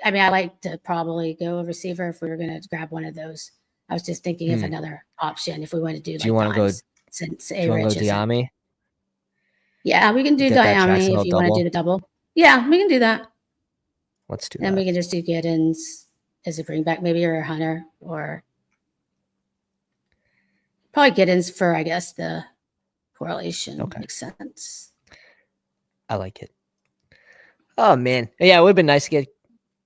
B: I mean, I like to probably go a receiver if we were going to grab one of those. I was just thinking of another option if we want to do.
A: Do you want to go?
B: Since
A: do you want to go Diami?
B: Yeah, we can do Diami if you want to do the double. Yeah, we can do that.
A: Let's do that.
B: And we can just do Giddens as a bring back, maybe, or a Hunter, or probably Giddens for, I guess, the correlation. Okay. Makes sense.
A: I like it. Oh man, yeah, it would have been nice to get.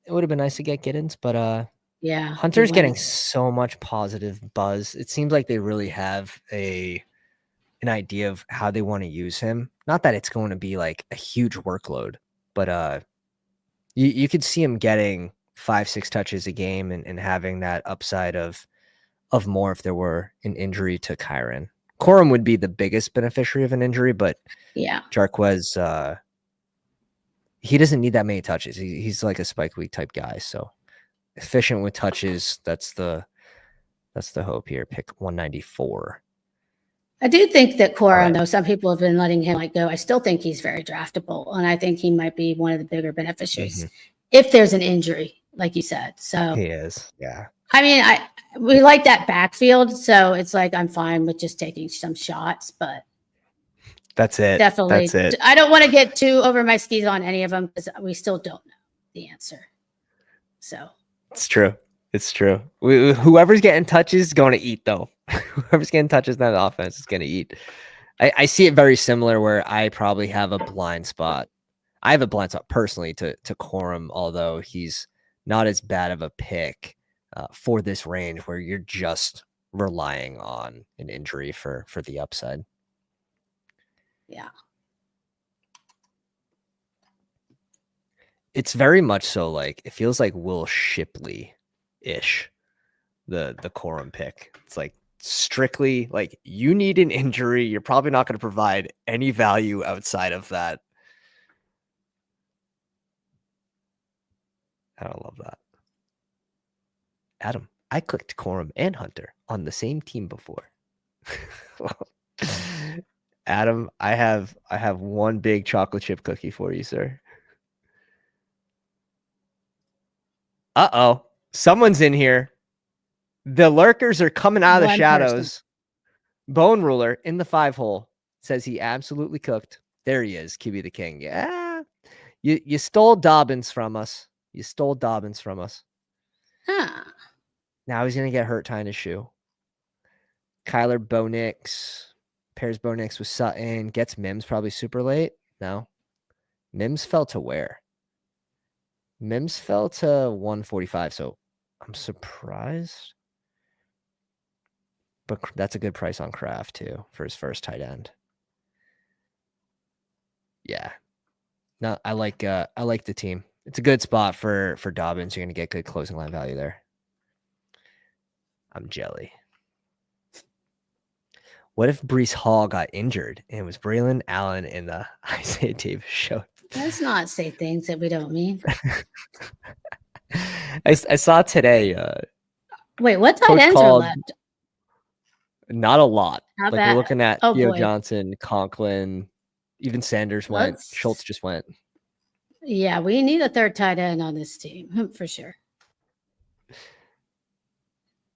A: It would have been nice to get Giddens, but
B: yeah,
A: Hunter's getting so much positive buzz. It seems like they really have an idea of how they want to use him. Not that it's going to be like a huge workload, but you could see him getting 5-6 touches a game and having that upside of more if there were an injury to Kyren. Corum would be the biggest beneficiary of an injury, but
B: yeah,
A: Jarquez, he doesn't need that many touches. He's like a spike week type guy, so efficient with touches. That's the hope here. Pick 194.
B: I do think that Corum, though, some people have been letting him go. I still think he's very draftable, and I think he might be one of the bigger beneficiaries if there's an injury, like you said. So
A: he is, yeah.
B: I mean, we like that backfield, so it's like I'm fine with just taking some shots, but
A: that's it.
B: Definitely, that's it. I don't want to get too over my skis on any of them because we still don't know the answer. So
A: it's true. It's true. Whoever's getting touches is going to eat, though. Whoever's getting touches in that offense is going to eat. I see it very similar where I probably have a blind spot. I have a blind spot personally to Corum, although he's not as bad of a pick for this range where you're just relying on an injury for the upside.
B: Yeah.
A: It's very much so like it feels like Will Shipley-ish, the Corum pick. It's like strictly like you need an injury. You're probably not going to provide any value outside of that. I don't love that. Adam, I clicked Corum and Hunter on the same team before. Adam, I have one big chocolate chip cookie for you, sir. Uh-oh. Someone's in here. The lurkers are coming out of the shadows. Bone Ruler in the 5-hole says he absolutely cooked. There he is, QB the King. Yeah. You stole Dobbins from us.
B: Huh.
A: Now he's going to get hurt tying his shoe. Kyler Bonix, Pairs Bo Nix with Sutton. Gets Mims probably super late. No. Mims fell to where? Mims fell to 145. So I'm surprised. But that's a good price on Kraft too for his first tight end. Yeah. No, I like the team. It's a good spot for Dobbins. You're gonna get good closing line value there. I'm jelly. What if Breece Hall got injured and it was Braylon Allen in the Isaiah Davis show?
B: Let's not say things that we don't mean.
A: I saw today.
B: Wait, what tight ends are left?
A: Not a lot.
B: How
A: like
B: bad?
A: We're looking at Theo
B: boy.
A: Johnson, Conklin, even Sanders went. Schultz just went.
B: Yeah, we need a third tight end on this team for sure.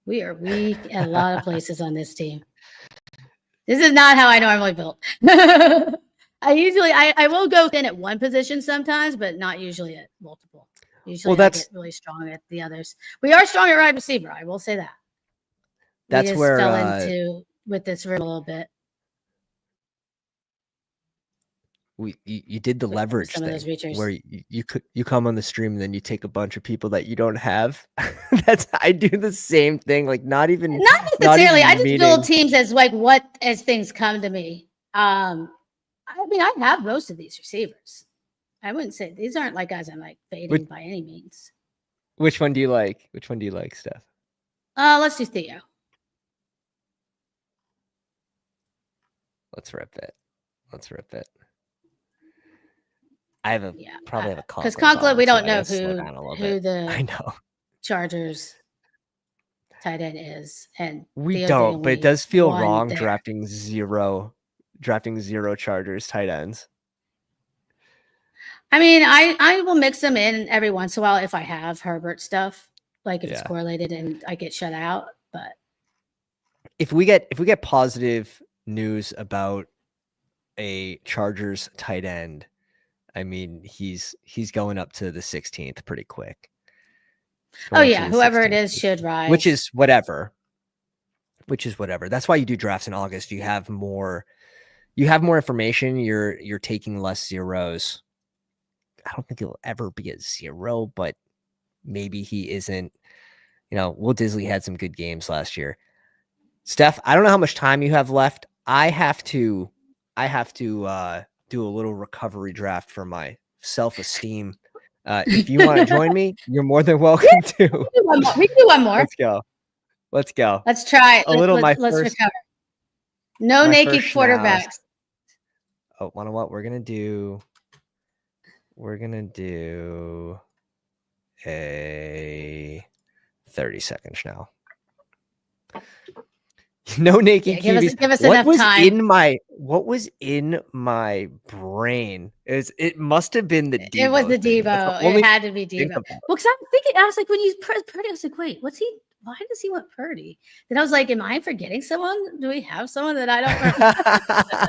B: We are weak at a lot of places on this team. This is not how I normally build. I will go in at one position sometimes, but not usually at multiple. Usually I get really strong at the others. We are strong at wide receiver. I will say that.
A: That's
B: we just
A: where
B: fell into with this room a little bit.
A: You did the leverage thing where you come on the stream and then you take a bunch of people that you don't have. I do the same thing. Like not necessarily.
B: I just build teams as things come to me. I mean, I have most of these receivers. I wouldn't say these aren't like guys I'm like fading by any means.
A: Which one do you like? Which one do you like, Steph?
B: Let's do Theo.
A: Let's rip it. I probably have a Conklin.
B: Because Conklin, we don't know who the Chargers tight end is, and
A: we don't. But it does feel wrong drafting zero Chargers tight ends.
B: I mean, I will mix them in every once in a while if I have Herbert stuff, like if it's correlated and I get shut out. But
A: if we get positive news about a Chargers tight end, I mean, he's going up to the 16th pretty quick.
B: Whoever it is should rise.
A: Which is whatever. That's why you do drafts in August. You have more information. You're taking less zeros. I don't think he'll ever be a zero, but maybe he isn't. Will Disley had some good games last year. Steph, I don't know how much time you have left. I have to do a little recovery draft for my self-esteem. If you want to join me, you're more than welcome to.
B: We can do one more.
A: Let's go.
B: Let's try. Let's recover. No naked quarterbacks.
A: Oh, you know what? We're gonna do a 30 seconds now. No naked QBs.
B: Give us enough time.
A: What was in my brain? It must have been the Debo.
B: It was the Debo. It had to be Debo. Well, because I'm thinking, I was like, when you press Purdy, I was like, wait, why does he want Purdy? Then I was like, am I forgetting someone? Do we have someone that I don't remember?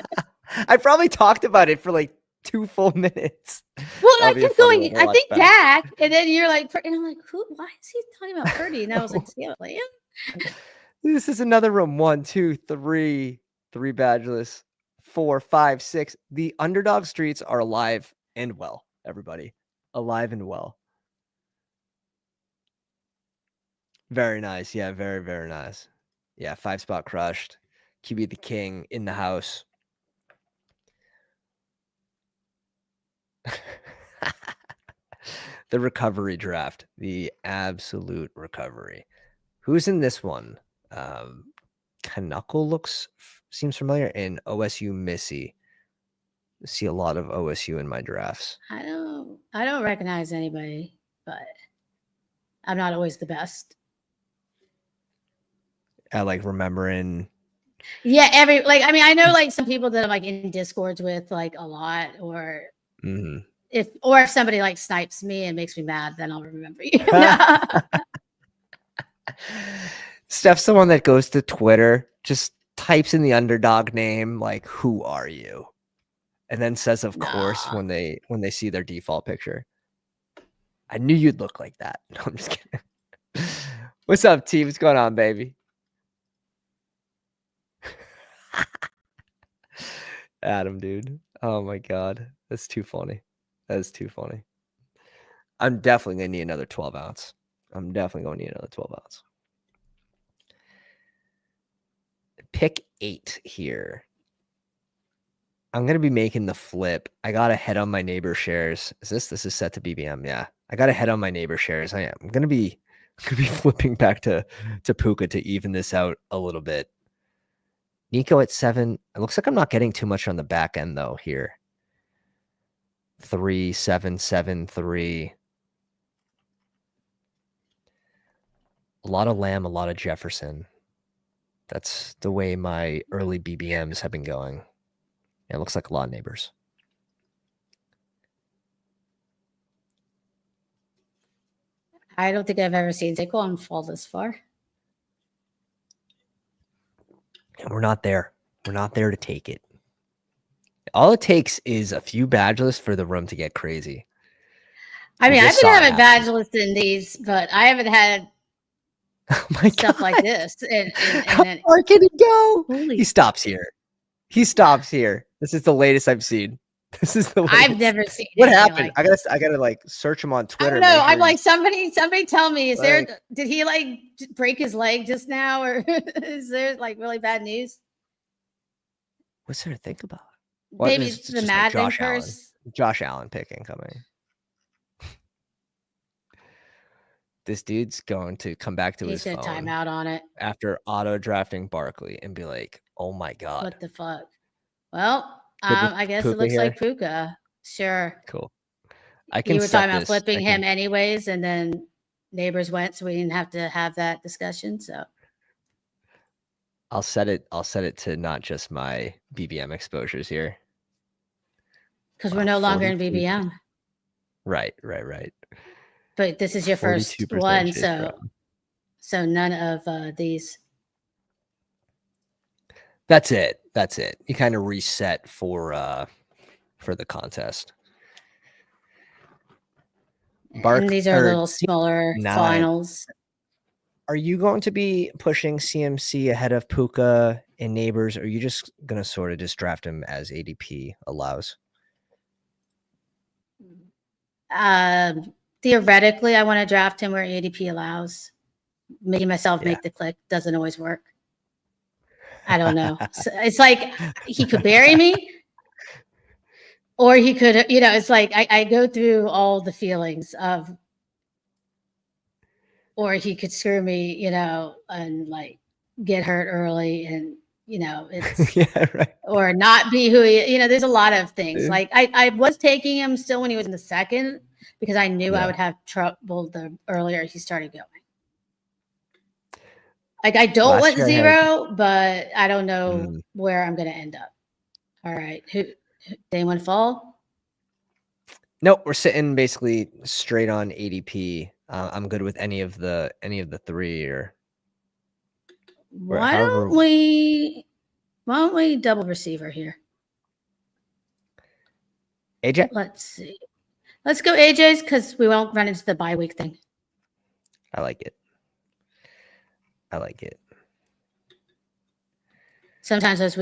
A: I probably talked about it for like 2 full minutes.
B: Well, I kept going, I think Dak, and then you're like, and I'm like, why is he talking about Purdy? And I was like, see how I am?
A: This is another room. 1, 2, 3 badgeless, 4, 5, 6. The Underdog streets are alive and well, everybody. Alive and well. Very nice. Yeah, very, very nice. Yeah, 5-spot crushed. QB the king in the house. The recovery draft. The absolute recovery. Who's in this one? Knuckle seems familiar, and OSU Missy. I see a lot of OSU in my drafts.
B: I don't recognize anybody, but I'm not always the best.
A: I like remembering.
B: Yeah, I know like some people that I'm like in Discords with like a lot, or if somebody like snipes me and makes me mad, then I'll remember you.
A: Steph's someone that goes to Twitter, just types in the Underdog name, like, who are you? And then says, of course, when they see their default picture. I knew you'd look like that. No, I'm just kidding. What's up, T? What's going on, baby? Adam, dude. Oh my God. That's too funny. That is too funny. I'm definitely going to need another 12 ounce. I'm definitely going to need another 12 ounce. Pick 8 here. I'm going to be making the flip. I got a head on my neighbor shares. This is set to BBM. Yeah. I got a head on my neighbor shares. I'm going to be flipping back to Puka to even this out a little bit. Nico at 7. It looks like I'm not getting too much on the back end though here. 3, 7, 7, 3. A lot of Lamb, a lot of Jefferson. That's the way my early BBMs have been going. It looks like a lot of neighbors.
B: I don't think I've ever seen Saquon fall this far.
A: And we're not there. We're not there to take it. All it takes is a few badgeless for the room to get crazy.
B: I mean, I've been having badgeless in these, but I haven't had stuff like this. And
A: how far can he go? He stops here. He stops here. This is the latest I've seen. This is the latest.
B: I've never seen.
A: What happened? Like I gotta like search him on Twitter.
B: No, I'm like somebody tell me. Is there? Did he like break his leg just now, or is there like really bad news?
A: What's there to think about?
B: Maybe it's the Madden curse.
A: Josh Allen pick incoming. This dude's going to come back to his phone.
B: Timeout on it
A: after auto drafting Barkley and be like, "Oh my God,
B: what the fuck?" Well, I guess it looks here. Like Puka. Sure,
A: cool. I can.
B: You were talking about flipping him anyways, and then neighbors went, so we didn't have to have that discussion. So
A: I'll set it to not just my BBM exposures here,
B: because we're no longer in BBM.
A: Right.
B: But this is your first one, so none of these.
A: That's it. You kind of reset for the contest.
B: And these are little smaller finals.
A: Are you going to be pushing CMC ahead of Puka and neighbors, or are you just going to sort of just draft him as ADP allows?
B: Theoretically, I want to draft him where ADP allows. Making myself make the click doesn't always work. I don't know. So it's like he could bury me, or he could, it's like I go through all the feelings of, or he could screw me, and like get hurt early, and it's
A: right.
B: Or not be who he, there's a lot of things. Like I was taking him still when he was in the second, because I knew I would have trouble the earlier he started going. Like I don't want 0, but I don't know where I'm going to end up. All right. Did anyone fall?
A: Nope. We're sitting basically straight on ADP. I'm good with any of the 3 or.
B: Why don't we double receiver here?
A: AJ?
B: Let's see. Let's go AJ's, because we won't run into the bye week thing.
A: I like it.
B: Sometimes those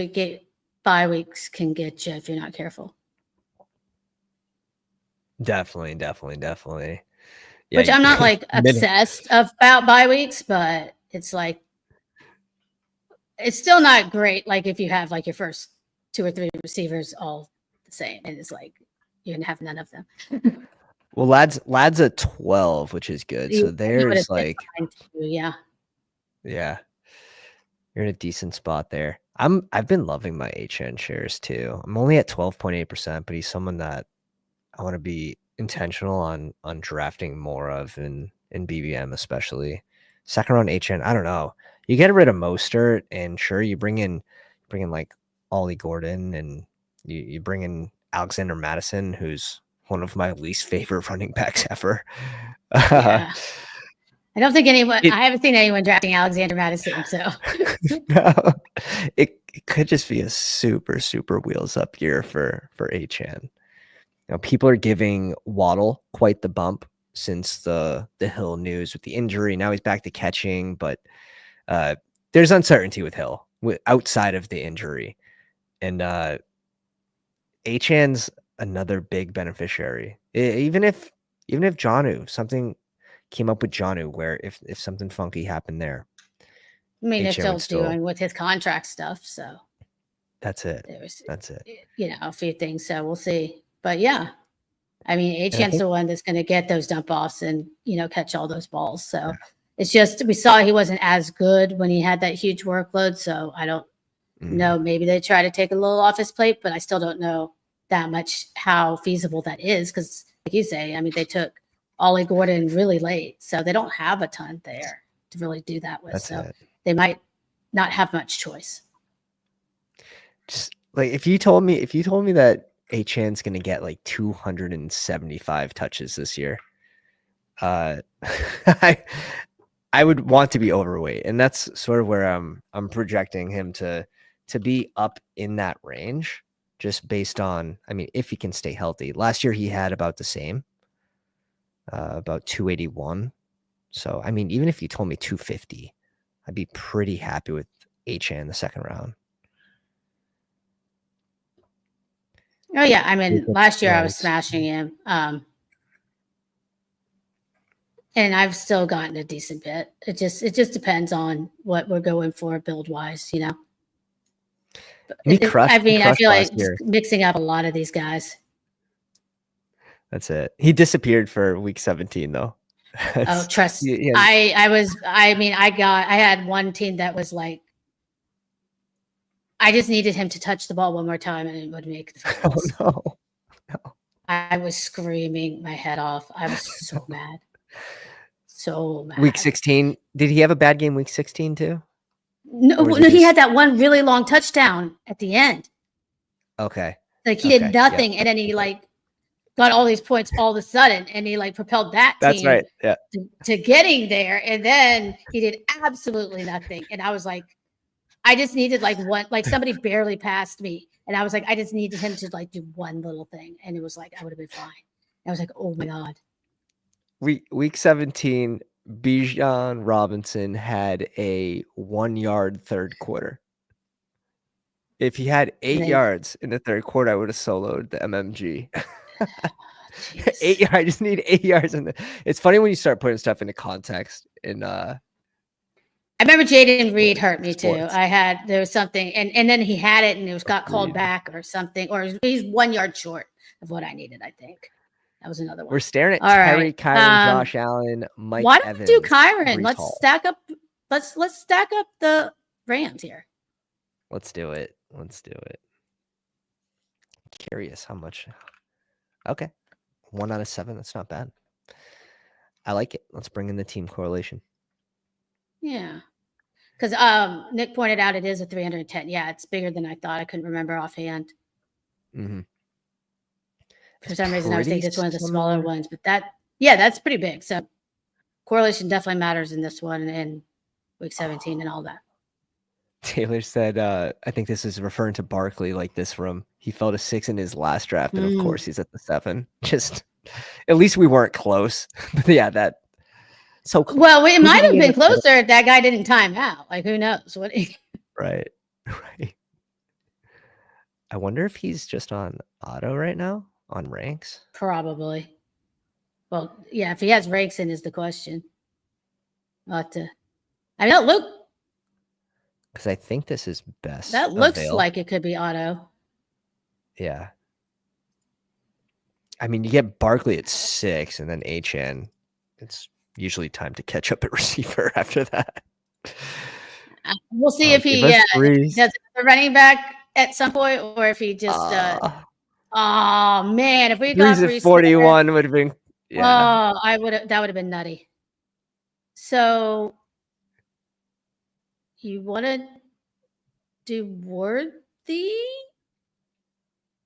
B: bye weeks can get you if you're not careful.
A: Definitely.
B: Yeah, which I'm not like obsessed about bye weeks, but it's like, it's still not great. Like if you have like your first 2 or 3 receivers all the same, and it's like you're gonna have none of them.
A: Well, lads at 12, which is good. So there's like,
B: yeah,
A: you're in a decent spot there. I've been loving my HN shares too. I'm only at 12.8%, but he's someone that I want to be intentional on drafting more of in BBM, especially second round HN. I don't know. You get rid of Mostert, and sure, you bring in like Ollie Gordon, and you bring in Alexander Madison, who's one of my least favorite running backs ever.
B: Yeah. I don't think I haven't seen anyone drafting Alexander Madison, so.
A: No, it could just be a super, super wheels up year for HN. People are giving Waddle quite the bump since the Hill news with the injury. Now he's back to catching, but there's uncertainty with Hill outside of the injury. And Achan's another big beneficiary. Even if Jonnu, something came up with Jonnu where if something funky happened there.
B: I mean, they're still doing with his contract stuff, so
A: that's it.
B: That's it. You know, a few things. So we'll see. But yeah, I mean, Achan's the one that's going to get those dump offs and, you know, catch all those balls. So it's just, we saw he wasn't as good when he had that huge workload. So I don't know. Maybe they try to take a little off his plate, but I still don't know that much how feasible that is. Because like you say, I mean, they took Ollie Gordon really late. So they don't have a ton there to really do that with. They might not have much choice.
A: Just like if you told me that Achan's going to get like 275 touches this year, I would want to be overweight, and that's sort of where I'm projecting him to be up in that range, just based on, I mean, if he can stay healthy. Last year he had about the same, about 281. So I mean, even if you told me 250, I'd be pretty happy with Achan in the second round.
B: Oh yeah, I mean, last year I was smashing him, and I've still gotten a decent bit. It just depends on what we're going for build wise, you know. I mean, I feel like mixing up a lot of these guys.
A: That's it. He disappeared for week 17 though.
B: Oh, trust. I had one team that was like, I just needed him to touch the ball one more time and it would make the finals.
A: Oh no.
B: I was screaming my head off. I was so mad. So mad.
A: Week 16. Did he have a bad game week 16 too?
B: No, he had that one really long touchdown at the end.
A: Okay.
B: Like he did nothing, and then he like got all these points all of a sudden, and he like propelled that team.
A: That's right. Yeah.
B: To getting there, and then he did absolutely nothing. And I was like, I just needed like one, like somebody barely passed me, and I was like, I just needed him to like do one little thing, and it was like I would have been fine. I was like, oh my god.
A: Week 17. Bijan Robinson had a 1 yard third quarter. If he had 8 yards in the third quarter, I would have soloed the MMG. 8 yards. I just need 8 yards in the. It's funny when you start putting stuff into context. I
B: remember Jaden Reed hurt me too. There was something, and then he had it, and it got called back or something, or he's 1 yard short of what I needed. I think. That was another one.
A: We're staring at Terry, Kyron, Josh Allen, Mike
B: Why don't
A: Evans.
B: we do Kyron? Let's stack up. Let's stack up the Rams here.
A: Let's do it. Curious how much. Okay, 1 out of 7. That's not bad. I like it. Let's bring in the team correlation.
B: Yeah, because Nick pointed out it is a 310. Yeah, it's bigger than I thought. I couldn't remember offhand.
A: Mm-hmm.
B: For some reason, I was thinking it's one of the smaller ones, but that's pretty big. So correlation definitely matters in this one and week 17 and all that.
A: Taylor said, I think this is referring to Barkley, like this from he fell to 6 in his last draft, and of course he's at the 7. Just at least we weren't close. But yeah, that so close.
B: Well, it might have been closer if that guy didn't time out. Like who knows what?
A: Right. I wonder if he's just on auto right now. On ranks?
B: Probably. Well, yeah, if he has ranks in is the question. Look.
A: Because I think this is best.
B: That looks like it could be auto.
A: Yeah. I mean, you get Barkley at 6 and then Achan. It's usually time to catch up at receiver after that.
B: We'll see if he does a running back at some point or if he just oh man, if we got
A: 41 would have been
B: that would have been nutty. So you want to do Worthy?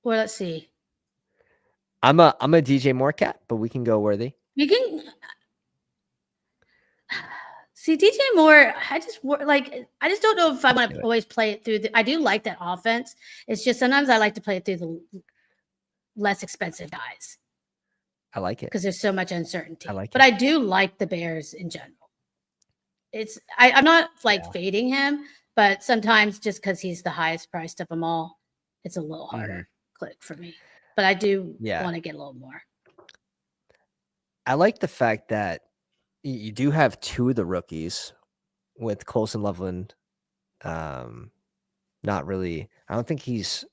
B: Well, let's see.
A: I'm a DJ Moore cat, but we can go Worthy.
B: We can see DJ Moore. I just don't know if I want to always play it through. I do like that offense. It's just sometimes I like to play it through the less expensive guys.
A: I like it
B: because there's so much uncertainty.
A: But
B: I do like the Bears in general. I'm not fading him, but sometimes just because he's the highest priced of them all, it's a little harder. click for me. But I do want to get a little more.
A: I like the fact that you do have two of the rookies with Colson Loveland. Not really. I don't think he's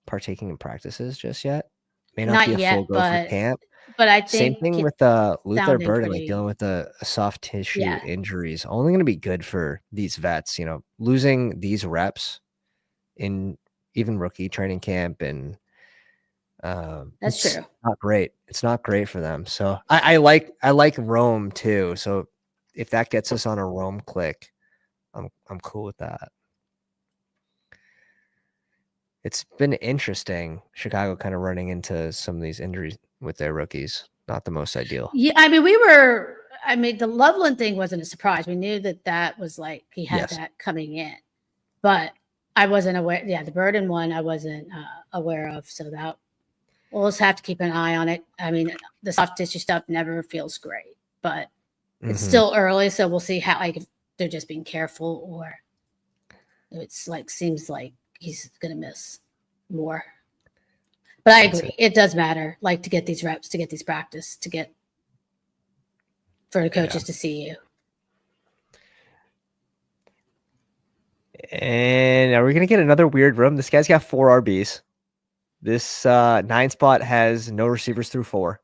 A: partaking in practices just yet. May not be a full go for camp.
B: But I think
A: same thing with Luther Burden, like dealing with a soft tissue injuries. Only going to be good for these vets. You know, losing these reps in even rookie training camp, and
B: that's true.
A: Not great. It's not great for them. So I like Rome too. So if that gets us on a Rome click, I'm cool with that. It's been interesting, Chicago kind of running into some of these injuries with their rookies. Not the most ideal.
B: Yeah, I mean, the Loveland thing wasn't a surprise. We knew that was like he had that coming in, but I wasn't aware. Yeah, the Burden one I wasn't aware of. So that we'll just have to keep an eye on it. I mean, the soft tissue stuff never feels great, but it's still early, so we'll see how if they're just being careful or it's like seems like he's gonna miss more. But I agree, it does matter, like to get these reps, to get these practice, to get for the coaches to see you.
A: And are we gonna get another weird room? This guy's got 4 RBs. This 9 spot has no receivers through 4.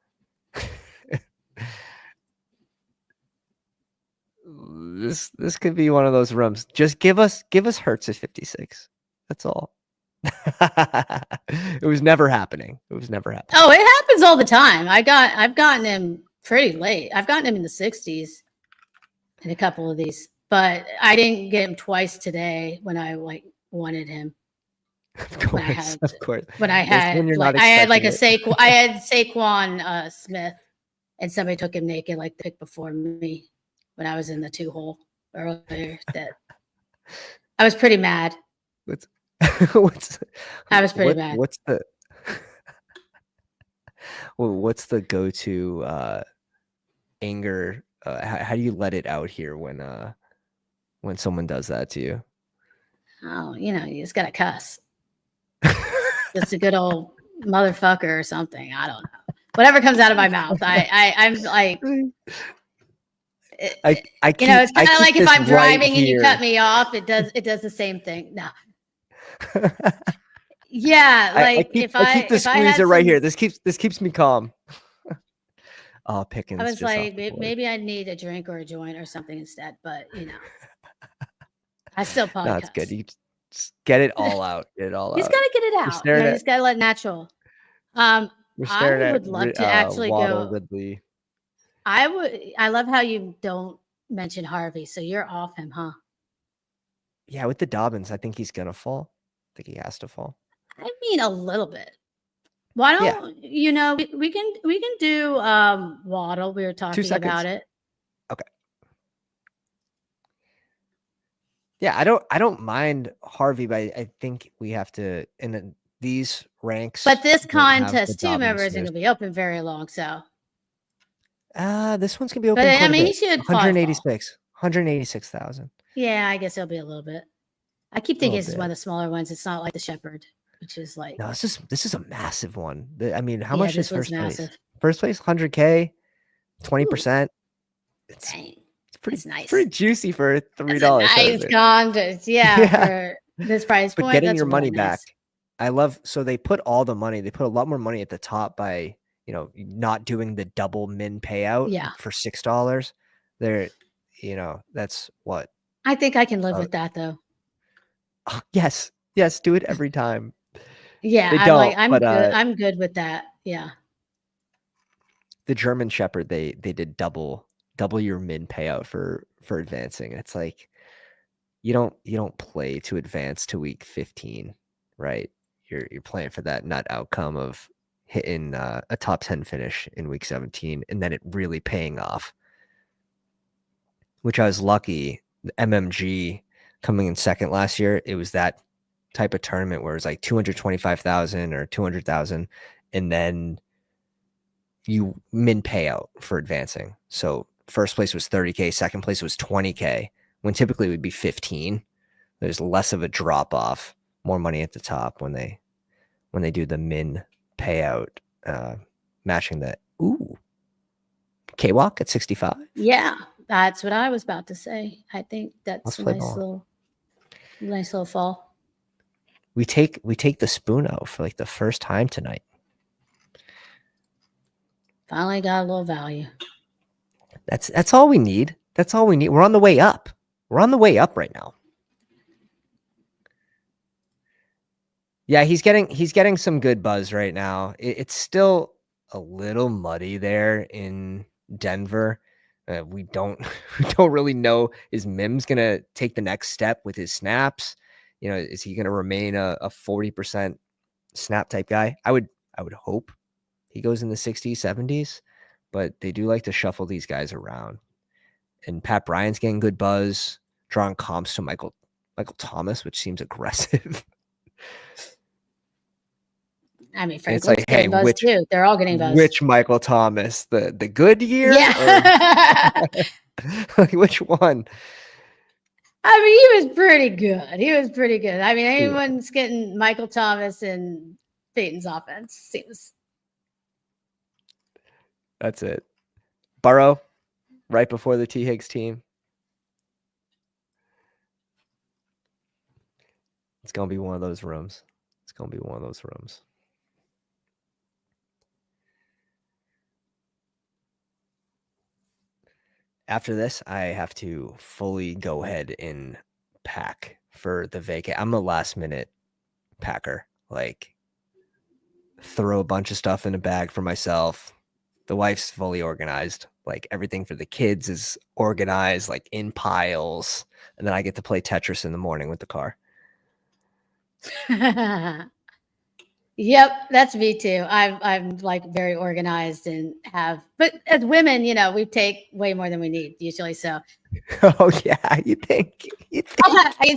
A: This could be one of those rooms. Just give us Hurts at 56. That's all. It was never happening. Oh,
B: it happens all the time. I've gotten him pretty late. I've gotten him in the 60s in a couple of these, but I didn't get him twice today when I wanted him.
A: Of course.
B: When I had Saquon Smith, and somebody took him naked like the pick before me when I was in the 2-hole earlier. That I was pretty mad. I was pretty mad.
A: What's the go-to anger? How do you let it out here when someone does that to you?
B: Oh, you just gotta cuss. Just a good old motherfucker or something. I don't know. Whatever comes out of my mouth. I'm like, it's kind of like if I'm driving and you cut me off, it does the same thing. No. Yeah, like
A: I keep the squeezer right here. This keeps me calm. Oh, Pickens.
B: I was like, maybe I need a drink or a joint or something instead, but I still probably.
A: No, it's good. You just get it all out.
B: He's got to get it out. He's got to let it natural. I would love to actually
A: Waddle,
B: go.
A: Ridley.
B: I love how you don't mention Harvey, so you're off him, huh?
A: Yeah, with the Dobbins, I think he's gonna fall. I think he has to fall.
B: I mean, a little bit. Why don't we can do Waddle? We were talking about it.
A: Okay. Yeah, I don't mind Harvey, but I think we have to in these ranks.
B: But this contest too, remember, isn't gonna be open very long, so.
A: This one's gonna be open.
B: But I mean, he should
A: 186,000.
B: Yeah, I guess it'll be a little bit. I keep thinking this is one of the smaller ones. It's not like the Shepherd, which is like.
A: No, this is a massive one. I mean, how much is first place? First place, 100K, 20%. It's pretty nice. Pretty juicy for $3.
B: Nice contest, for this price point.
A: But getting your money back, I love. So they put all the money. They put a lot more money at the top by not doing the double min payout. For $6. They're, that's what.
B: I think I can live with that though.
A: Yes, do it every time.
B: Yeah, I'm good with that. Yeah.
A: The German Shepherd, they did double your min payout for advancing. It's like you don't play to advance to week 15, right? You're playing for that nut outcome of hitting a top 10 finish in week 17 and then it really paying off. Which I was lucky. The MMG coming in second last year, it was that type of tournament where it was like 225,000 or 200,000, and then you min payout for advancing. So first place was 30K, second place was 20K, when typically it would be 15. There's less of a drop off, more money at the top when they when they do the min payout, matching the K-Walk at 65.
B: Yeah, that's what I was about to say. I think that's a nice
A: ball.
B: little fall.
A: We take the spoon out for like the first time tonight.
B: Finally got a little value.
A: That's all we need. That's all we need. We're on the way up. We're on the way up right now. Yeah, he's getting some good buzz right now. It's still a little muddy there in Denver. We don't really know, is Mims gonna take the next step with his snaps? Is he gonna remain a 40% snap type guy? I would hope he goes in the 60s, 70s, but they do like to shuffle these guys around. And Pat Bryant's getting good buzz, drawing comps to Michael Thomas, which seems aggressive.
B: I mean, Franklin's getting buzz too. They're all getting buzz.
A: Which Michael Thomas? The good year?
B: Yeah.
A: Which one?
B: I mean, he was pretty good. I mean, anyone's getting Michael Thomas and Peyton's offense seems.
A: That's it. Burrow, right before the T. Higgs team. It's going to be one of those rooms. After this, I have to fully go ahead and pack for the vacay. I'm a last minute packer. Like, throw a bunch of stuff in a bag for myself. The wife's fully organized. Like, everything for the kids is organized, like in piles. And then I get to play Tetris in the morning with the car.
B: Yep, that's me too. I'm like very organized and but as women, we take way more than we need usually. So.
A: Oh yeah, you think?
B: It's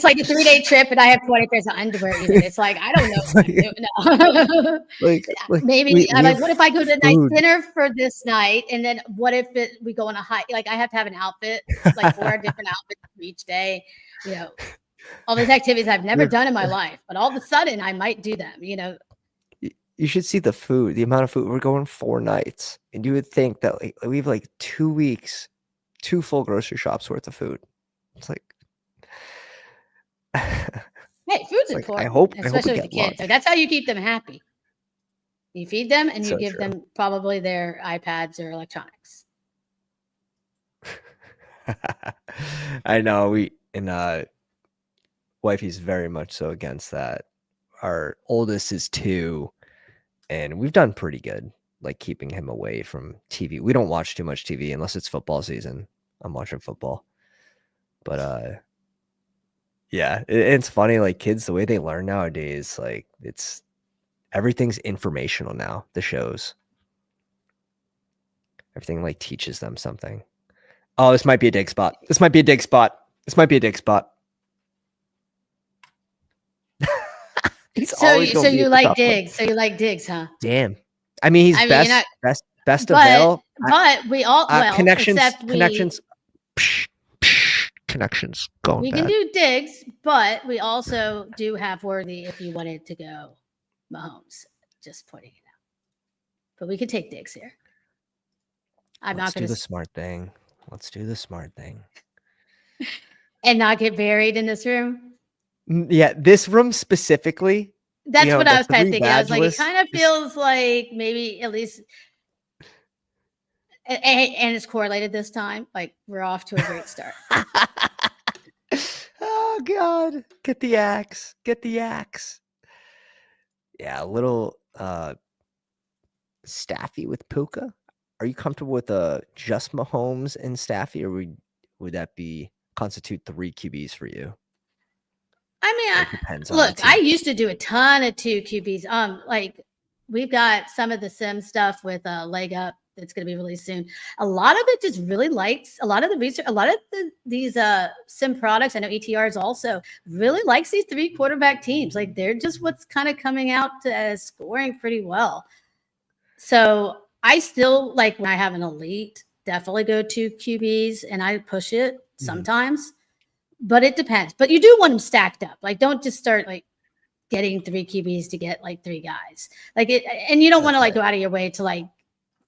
B: like a 3-day trip, and I have 20 pairs of underwear. Even it's like I don't know. No. Maybe I'm like, what if I go to a nice dinner for this night, and then what if we go on a hike? Like I have to have an outfit, like 4 different outfits for each day. All these activities I've never done in my life, but all of a sudden I might do them.
A: You should see the food, the amount of food. We're going 4 nights, and you would think that we have like 2 weeks, 2 full grocery shops worth of food. It's like,
B: hey, food's important.
A: I hope,
B: especially with the kids. So that's how you keep them happy. You feed them, and you give them probably their iPads or electronics.
A: I know wifey's very much so against that. Our oldest is 2. And we've done pretty good, like keeping him away from TV. We don't watch too much TV unless it's football season. I'm watching football. But yeah, it's funny, like kids, the way they learn nowadays, like everything's informational now, the shows. Everything like teaches them something. Oh, this might be a dig spot.
B: So you like digs. So you like digs, huh?
A: Damn. I mean, he's best avail.
B: But we all
A: connections. Going.
B: We can do digs, but we also do have Worthy if you wanted to go Mahomes. Just pointing it out. But we could take digs here.
A: Let's do the smart thing.
B: And not get buried in this room.
A: Yeah, this room specifically.
B: That's what I was kind of thinking. I was like, it kind of feels like maybe at least, and it's correlated this time. Like we're off to a great start.
A: Oh God! Get the axe! Yeah, a little Staffy with Puka. Are you comfortable with just Mahomes and Staffy, or would that constitute 3 QBs for you?
B: I mean, look, I used to do a ton of 2 QBs. Like we've got some of the sim stuff with Leg Up that's going to be released soon. A lot of it just really likes a lot of the research. A lot of these sim products. I know ETRs also really likes these 3 quarterback teams. Like they're just what's kind of coming out as scoring pretty well. So I still like when I have an elite, definitely go 2 QBs, and I push it sometimes. But it depends. But you do want them stacked up. Like, don't just start like getting 3 QBs to get like 3 guys. Like it, and you don't want to like go out of your way to like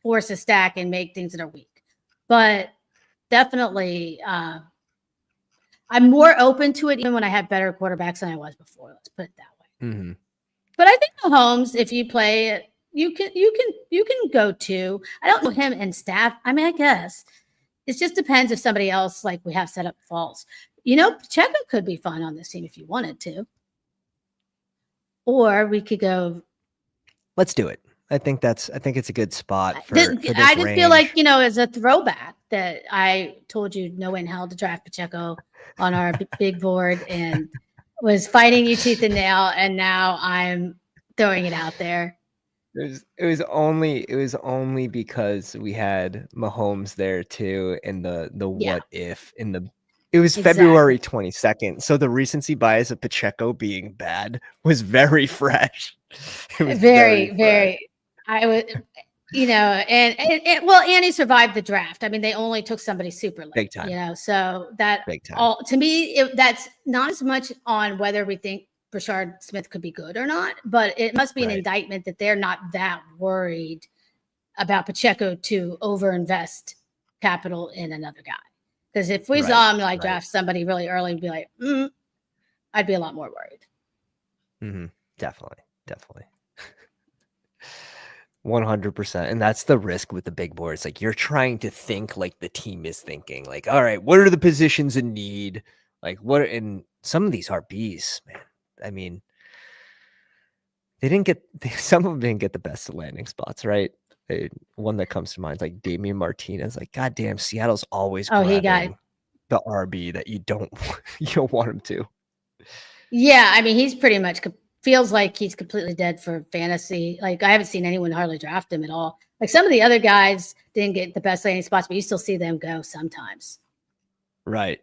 B: force a stack and make things that are weak. But definitely, I'm more open to it even when I had better quarterbacks than I was before. Let's put it that way.
A: Mm-hmm.
B: But I think Mahomes, if you play it, you can go 2. I don't know him and Steph. I mean, I guess it just depends if somebody else like we have set up falls. You know, Pacheco could be fun on this team if you wanted to. Or we could go.
A: Let's do it. I think it's a good spot for
B: this I just
A: range.
B: feel like, you know, as a throwback that I told you no way in hell to draft Pacheco on our big board and was fighting you tooth and nail, and now I'm throwing it out there.
A: It was only because we had Mahomes there too, and the what if in the. It was February 22nd, so the recency bias of Pacheco being bad was very fresh. It was very.
B: I would, you know, and well, and he survived the draft. I mean, they only took somebody super late,
A: big time.
B: You know, so that
A: big time.
B: all to me, that's not as much on whether we think Brashard Smith could be good or not, but it must be an indictment that they're not that worried about Pacheco to overinvest capital in another guy. Because if we saw him like draft somebody really early and be like, I'd be a lot more worried.
A: Mm-hmm. Definitely. 100%. And that's the risk with the big boards. Like you're trying to think like the team is thinking. Like, all right, what are the positions in need? Like what in some of these RBs, man. I mean, some of them didn't get the best of landing spots, right? One that comes to mind is like Damian Martinez. Like, goddamn, Seattle's always grabbing the RB that you don't want him to.
B: Yeah, I mean, he's pretty much feels like he's completely dead for fantasy. Like I haven't seen anyone hardly draft him at all. Like some of the other guys didn't get the best landing spots, but you still see them go sometimes.
A: Right.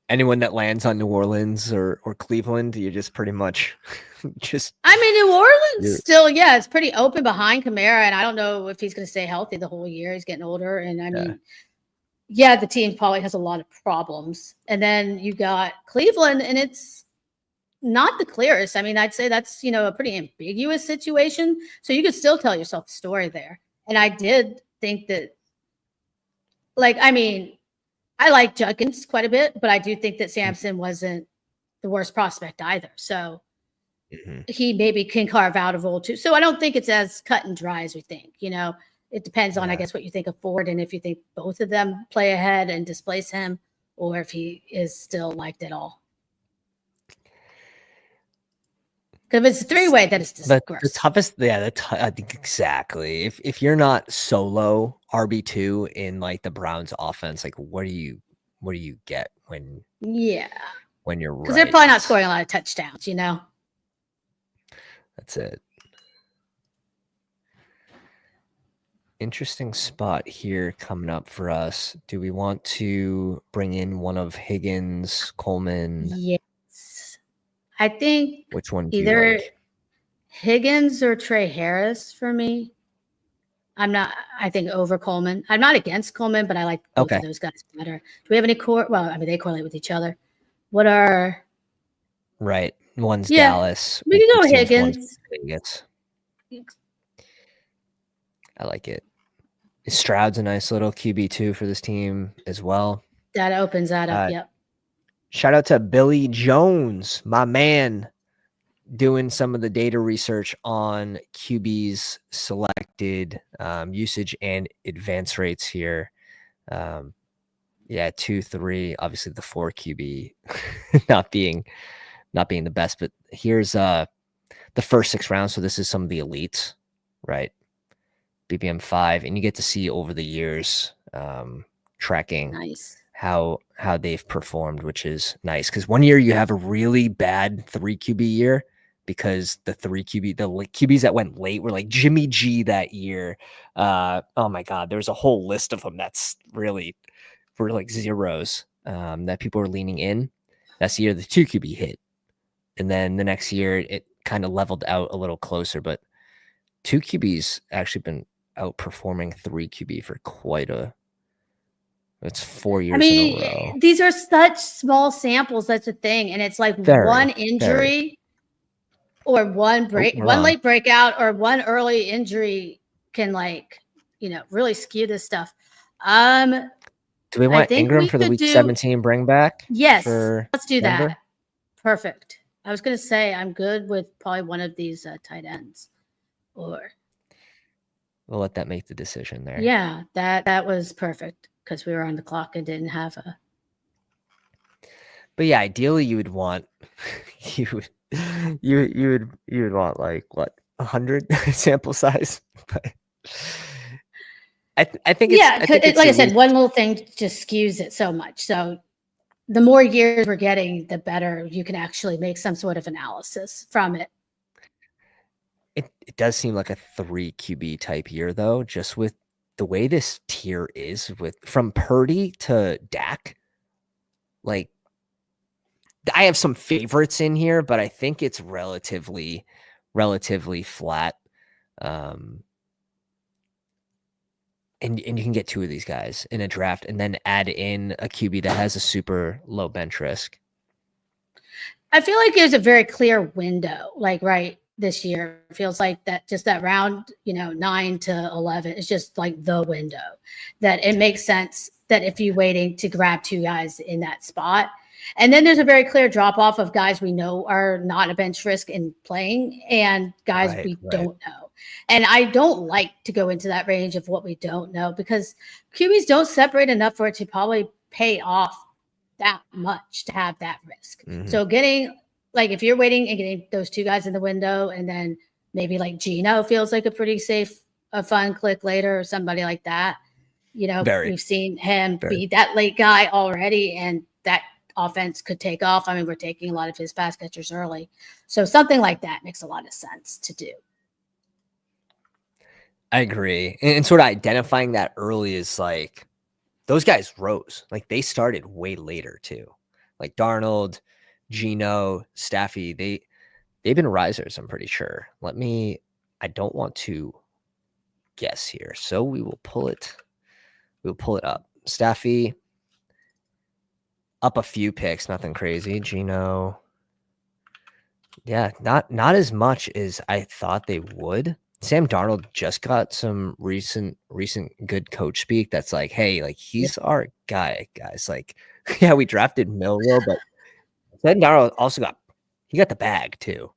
A: Anyone that lands on New Orleans or Cleveland, you just pretty much just.
B: I mean, New Orleans still, it's pretty open behind Kamara, and I don't know if he's going to stay healthy the whole year. He's getting older, and I mean, the team probably has a lot of problems. And then you got Cleveland, and it's not the clearest. I mean, I'd say that's, you know, a pretty ambiguous situation. So you could still tell yourself a story there. And I did think that, like, I mean, I like Judkins quite a bit, but I do think that Sampson wasn't the worst prospect either. So he maybe can carve out a role too. So I don't think it's as cut and dry as we think. You know, it depends on, I guess, what you think of Ford and if you think both of them play ahead and displace him, or if he is still liked at all. Because it's a 3-way, that is
A: the toughest. I think exactly. If you're not solo RB2 in like the Browns offense, like what do you get when you're
B: because they're probably not scoring a lot of touchdowns, you know.
A: That's it. Interesting spot here coming up for us. Do we want to bring in one of Higgins, Coleman?
B: Yes. I think
A: which one do
B: either
A: you like?
B: Higgins or Trey Harris for me. I think over Coleman. I'm not against Coleman, but I like both of those guys better. Do we have any well, I mean, they correlate with each other. What are
A: one's Dallas.
B: We can go with Higgins.
A: I like it. Stroud's a nice little QB2 for this team as well.
B: That opens that up. Yep.
A: Shout out to Billy Jones, my man, doing some of the data research on QB's selected usage and advance rates here. 2, 3, obviously the 4 QB not being the best, but here's the first 6 rounds. So this is some of the elites, right? BBM5, and you get to see over the years tracking how they've performed, which is nice. Because one year you have a really bad 3 QB year because the QBs that went late were like Jimmy G that year. Oh my God, there's a whole list of them that's really were like zeros that people were leaning in. That's the year the 2 QB hit. And then the next year it kind of leveled out a little closer, but 2 QBs actually been outperforming 3 QB for it's 4 years in a row.
B: These are such small samples. That's the thing. And it's like one injury or one late breakout or one early injury can really skew this stuff.
A: Do we want Ingram for the week 17 bring back?
B: Yes,
A: for
B: let's do
A: Denver?
B: That. Perfect. I was going to say I'm good with probably one of these tight ends. Or
A: we'll let that make the decision there.
B: Yeah, that was perfect because we were on the clock and didn't have a.
A: But yeah, ideally you would want you would want like what 100 sample size, but I think it's
B: like I said, one little thing just skews it so much. So the more years we're getting, the better you can actually make some sort of analysis from it.
A: It does seem like a 3 QB type year though, just with the way this tier is from Purdy to Dak. Like I have some favorites in here, but I think it's relatively flat. And you can get 2 of these guys in a draft and then add in a QB that has a super low bench risk.
B: I feel like there's a very clear window, right this year. It feels like that just that round, 9 to 11 is just like the window that it makes sense that if you're waiting to grab 2 guys in that spot. And then there's a very clear drop off of guys we know are not a bench risk in playing and guys we don't know. And I don't like to go into that range of what we don't know because QBs don't separate enough for it to probably pay off that much to have that risk. Mm-hmm. So getting if you're waiting and getting those 2 guys in the window and then maybe Geno feels like a pretty safe, a fun click later or somebody like that. We've seen him be that late guy already and that offense could take off. I mean, we're taking a lot of his pass catchers early. So something like that makes a lot of sense to do.
A: I agree. And sort of identifying that early is those guys rose. They started way later too. Darnold, Geno, Staffy, they've been risers, I'm pretty sure. I don't want to guess here. So we will pull it. We'll pull it up. Staffy up a few picks, nothing crazy. Geno, yeah, not as much as I thought they would. Sam Darnold just got some recent good coach speak that's hey, he's our guy, guys. Yeah, we drafted Millwall, but Sam Darnold also got the bag too.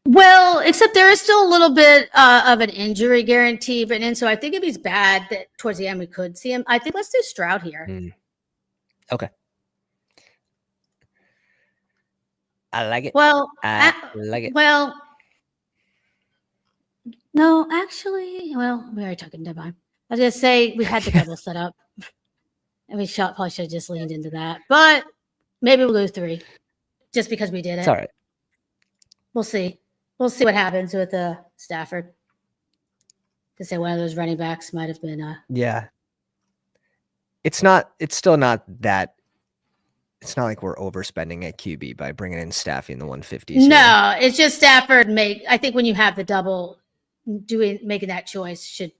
B: Well, except there is still a little bit of an injury guarantee written in, so I think if he's bad, that towards the end we could see him. I think let's do Stroud here.
A: Okay. I like it.
B: Well,
A: I like it.
B: Well, no, actually, we already talking to mine. I was gonna say we had the double set up, and we probably should have just leaned into that. But maybe we'll go 3, just because we did it.
A: It's all right.
B: We'll see. We'll see what happens with Stafford. To say one of those running backs might have been.
A: Yeah. It's still not that. It's not like we're overspending at QB by bringing in Staffy in the 150s.
B: No, it's just Stafford I think when you have the double, making that choice should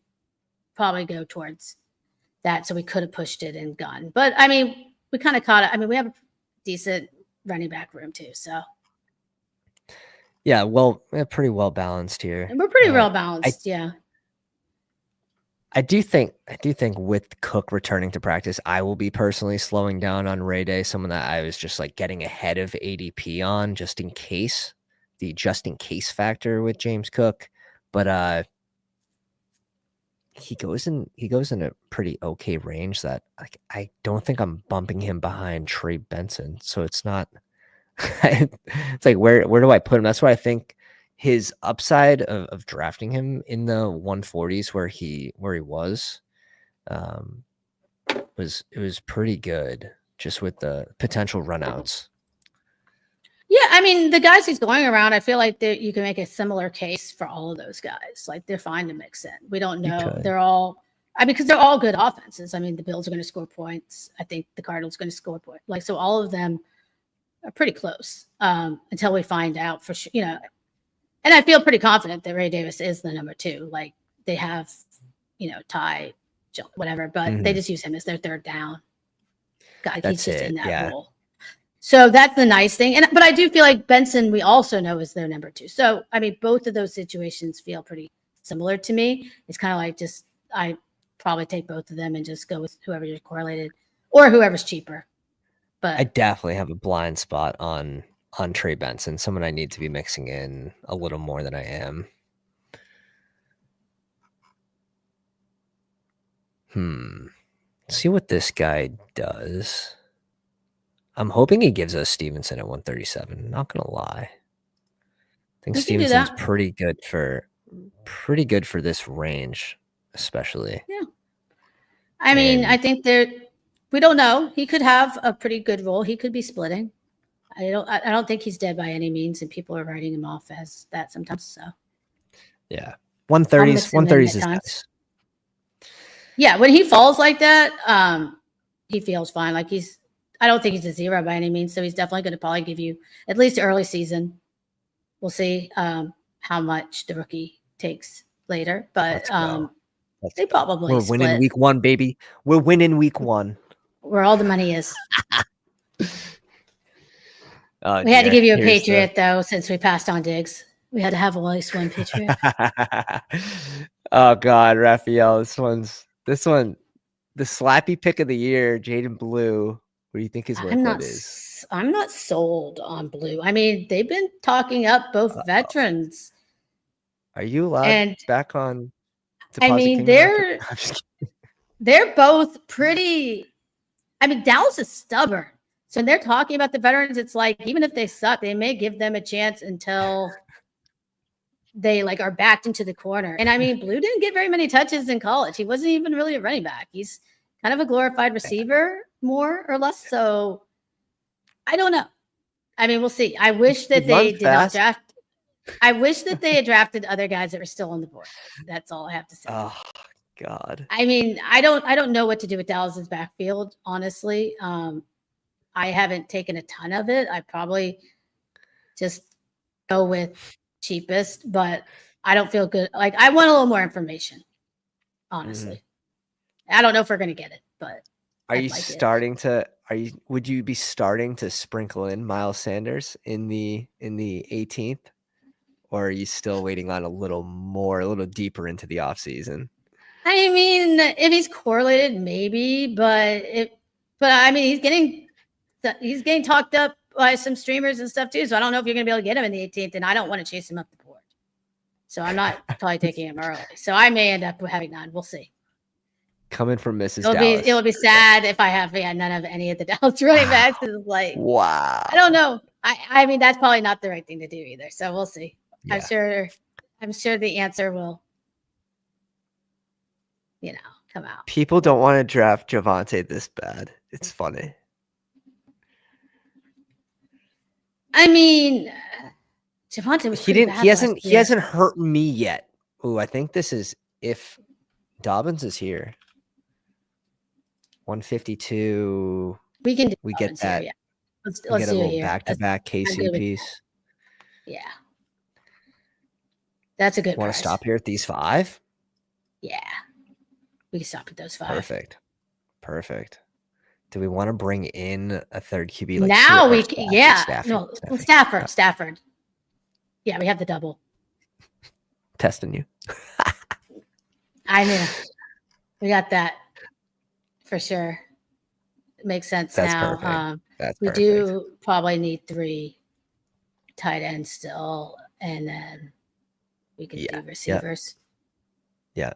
B: probably go towards that. So we could have pushed it and gone. But I mean, we kind of caught it. I mean, we have a decent running back room too. So
A: yeah, well, pretty well balanced here.
B: And we're pretty well balanced, yeah.
A: I do think with Cook returning to practice, I will be personally slowing down on Ray Day, someone that I was just getting ahead of ADP on just in case, the just in case factor with James Cook. But he goes in a pretty okay range that I don't think I'm bumping him behind Trey Benson. So it's not it's where do I put him? That's why I think his upside of drafting him in the 140s where he was pretty good just with the potential runouts.
B: Yeah, I mean, the guys he's going around, I feel like you can make a similar case for all of those guys. They're fine to mix in. We don't know. They're all, because they're all good offenses. I mean, the Bills are going to score points. I think the Cardinals are going to score points. So all of them are pretty close until we find out for sure, And I feel pretty confident that Ray Davis is the number 2. They have, Ty, whatever, but they just use him as their third down guy. He's just in that role. So that's the nice thing. But I do feel like Benson, we also know, is their number 2. So, I mean, both of those situations feel pretty similar to me. It's kind of like I probably take both of them and just go with whoever you're correlated or whoever's cheaper. But
A: I definitely have a blind spot on Trey Benson, someone I need to be mixing in a little more than I am. See what this guy does. I'm hoping he gives us Stevenson at 137. Not gonna lie. I think Stevenson's pretty good for this range, especially.
B: Yeah. I mean, I think we don't know. He could have a pretty good role. He could be splitting. I don't think he's dead by any means, and people are writing him off as that sometimes. So
A: yeah, 130s is nice.
B: Yeah, when he falls like that, he feels fine. Like I don't think he's a 0 by any means, so he's definitely going to probably give you at least early season. We'll see how much the rookie takes later, but they probably
A: we're winning week 1, baby. We're winning week 1.
B: Where all the money is. We had to give you a Patriot though, since we passed on Diggs. We had to have at least one Patriot.
A: Oh God, Raphael, this one, the slappy pick of the year, Jaden Blue. What do you think his workload is?
B: I'm not sold on Blue. I mean, they've been talking up both veterans.
A: Are you allowed back on?
B: I mean, they're both pretty. I mean, Dallas is stubborn. So when they're talking about the veterans, it's like, even if they suck, they may give them a chance until they like are backed into the corner. And I mean, Blue didn't get very many touches in college. He wasn't even really a running back. He's kind of a glorified receiver, more or less. So I don't know. I mean, we'll see. I wish that they did not draft. I wish that they had drafted other guys that were still on the board. That's all I have to say.
A: Oh God.
B: I mean, I don't know what to do with Dallas's backfield, honestly. I haven't taken a ton of it. I probably just go with cheapest, but I don't feel good. Like, I want a little more information, honestly. I don't know if we're going to get it, but
A: would you be starting to sprinkle in Miles Sanders in the 18th, or are you still waiting on a little deeper into the offseason?
B: I mean, if he's correlated, maybe, but I mean, he's getting talked up by some streamers and stuff too. So I don't know if you're going to be able to get him in the 18th, and I don't want to chase him up the board. So I'm not probably taking him early. So I may end up having none. We'll see.
A: Coming from Mrs. Dallas.
B: It'll be sad if I have none of any of the Dallas running backs. It's like,
A: wow.
B: I don't know. I mean, that's probably not the right thing to do either. So we'll see. Yeah. I'm sure the answer will, come out.
A: People don't want to draft Javonte this bad. It's funny.
B: I mean, Javonte was
A: he hasn't hurt me yet. Ooh, I think this is if Dobbins is here. 152.
B: We get
A: that.
B: Here, yeah. Let's
A: get a little
B: here.
A: Back-to-back KC piece.
B: Yeah. That's a good
A: Want to stop here at these 5?
B: Yeah. We can stop at those 5.
A: Perfect. Do we want to bring in a third QB? Like
B: now we can, yeah. Stafford. Yeah, we have the double.
A: Testing you.
B: I knew. We got that for sure. It makes sense.
A: That's
B: now.
A: Perfect.
B: We do probably need 3 tight ends still, and then we can do receivers.
A: Yeah.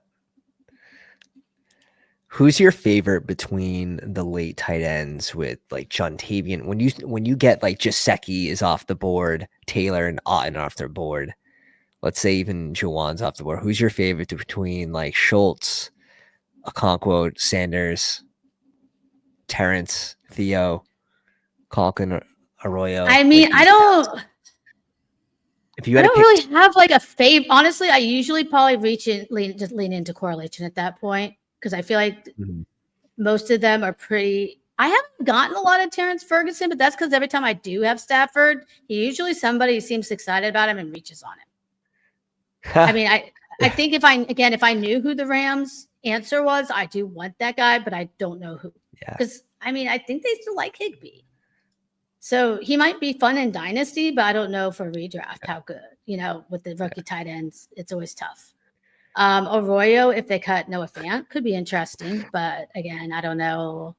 A: Who's your favorite between the late tight ends with like Jontavian? When you get like Gesicki is off the board, Taylor and Otten off their board, let's say even Juwan's off the board. Who's your favorite between like Schultz, Okonkwo, Sanders, Terrence, Theo, Calkin, Arroyo?
B: I mean, I don't.
A: If you had
B: don't really have like a fave. Honestly, I usually probably lean into correlation at that point. Because I feel like most of them are pretty. I haven't gotten a lot of Terrence Ferguson, but that's because every time I do have Stafford, somebody seems excited about him and reaches on him. I mean, I think if I knew who the Rams answer was, I do want that guy, but I don't know who.
A: Yeah.
B: Because I mean, I think they still like Higbee. So he might be fun in Dynasty, but I don't know for redraft how good. With the rookie tight ends, it's always tough. Arroyo, if they cut Noah Fant, could be interesting, but again, I don't know.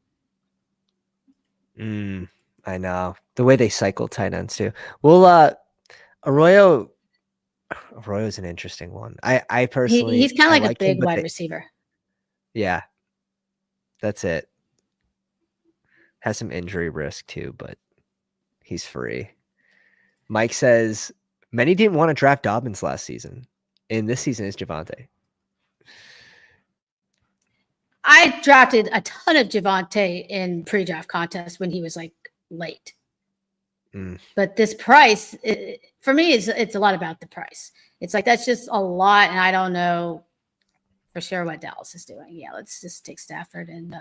A: I know the way they cycle tight ends too. Well, Arroyo's an interesting one. I personally,
B: he's kind of like a big
A: him,
B: wide receiver.
A: Yeah, that's it. Has some injury risk too, but he's free. Mike says many didn't want to draft Dobbins last season, and this season is Javonte.
B: I drafted a ton of Javonte in pre-draft contests when he was like late. But this price, for me, it's a lot about the price. It's like that's just a lot, and I don't know for sure what Dallas is doing. Yeah, let's just take Stafford and.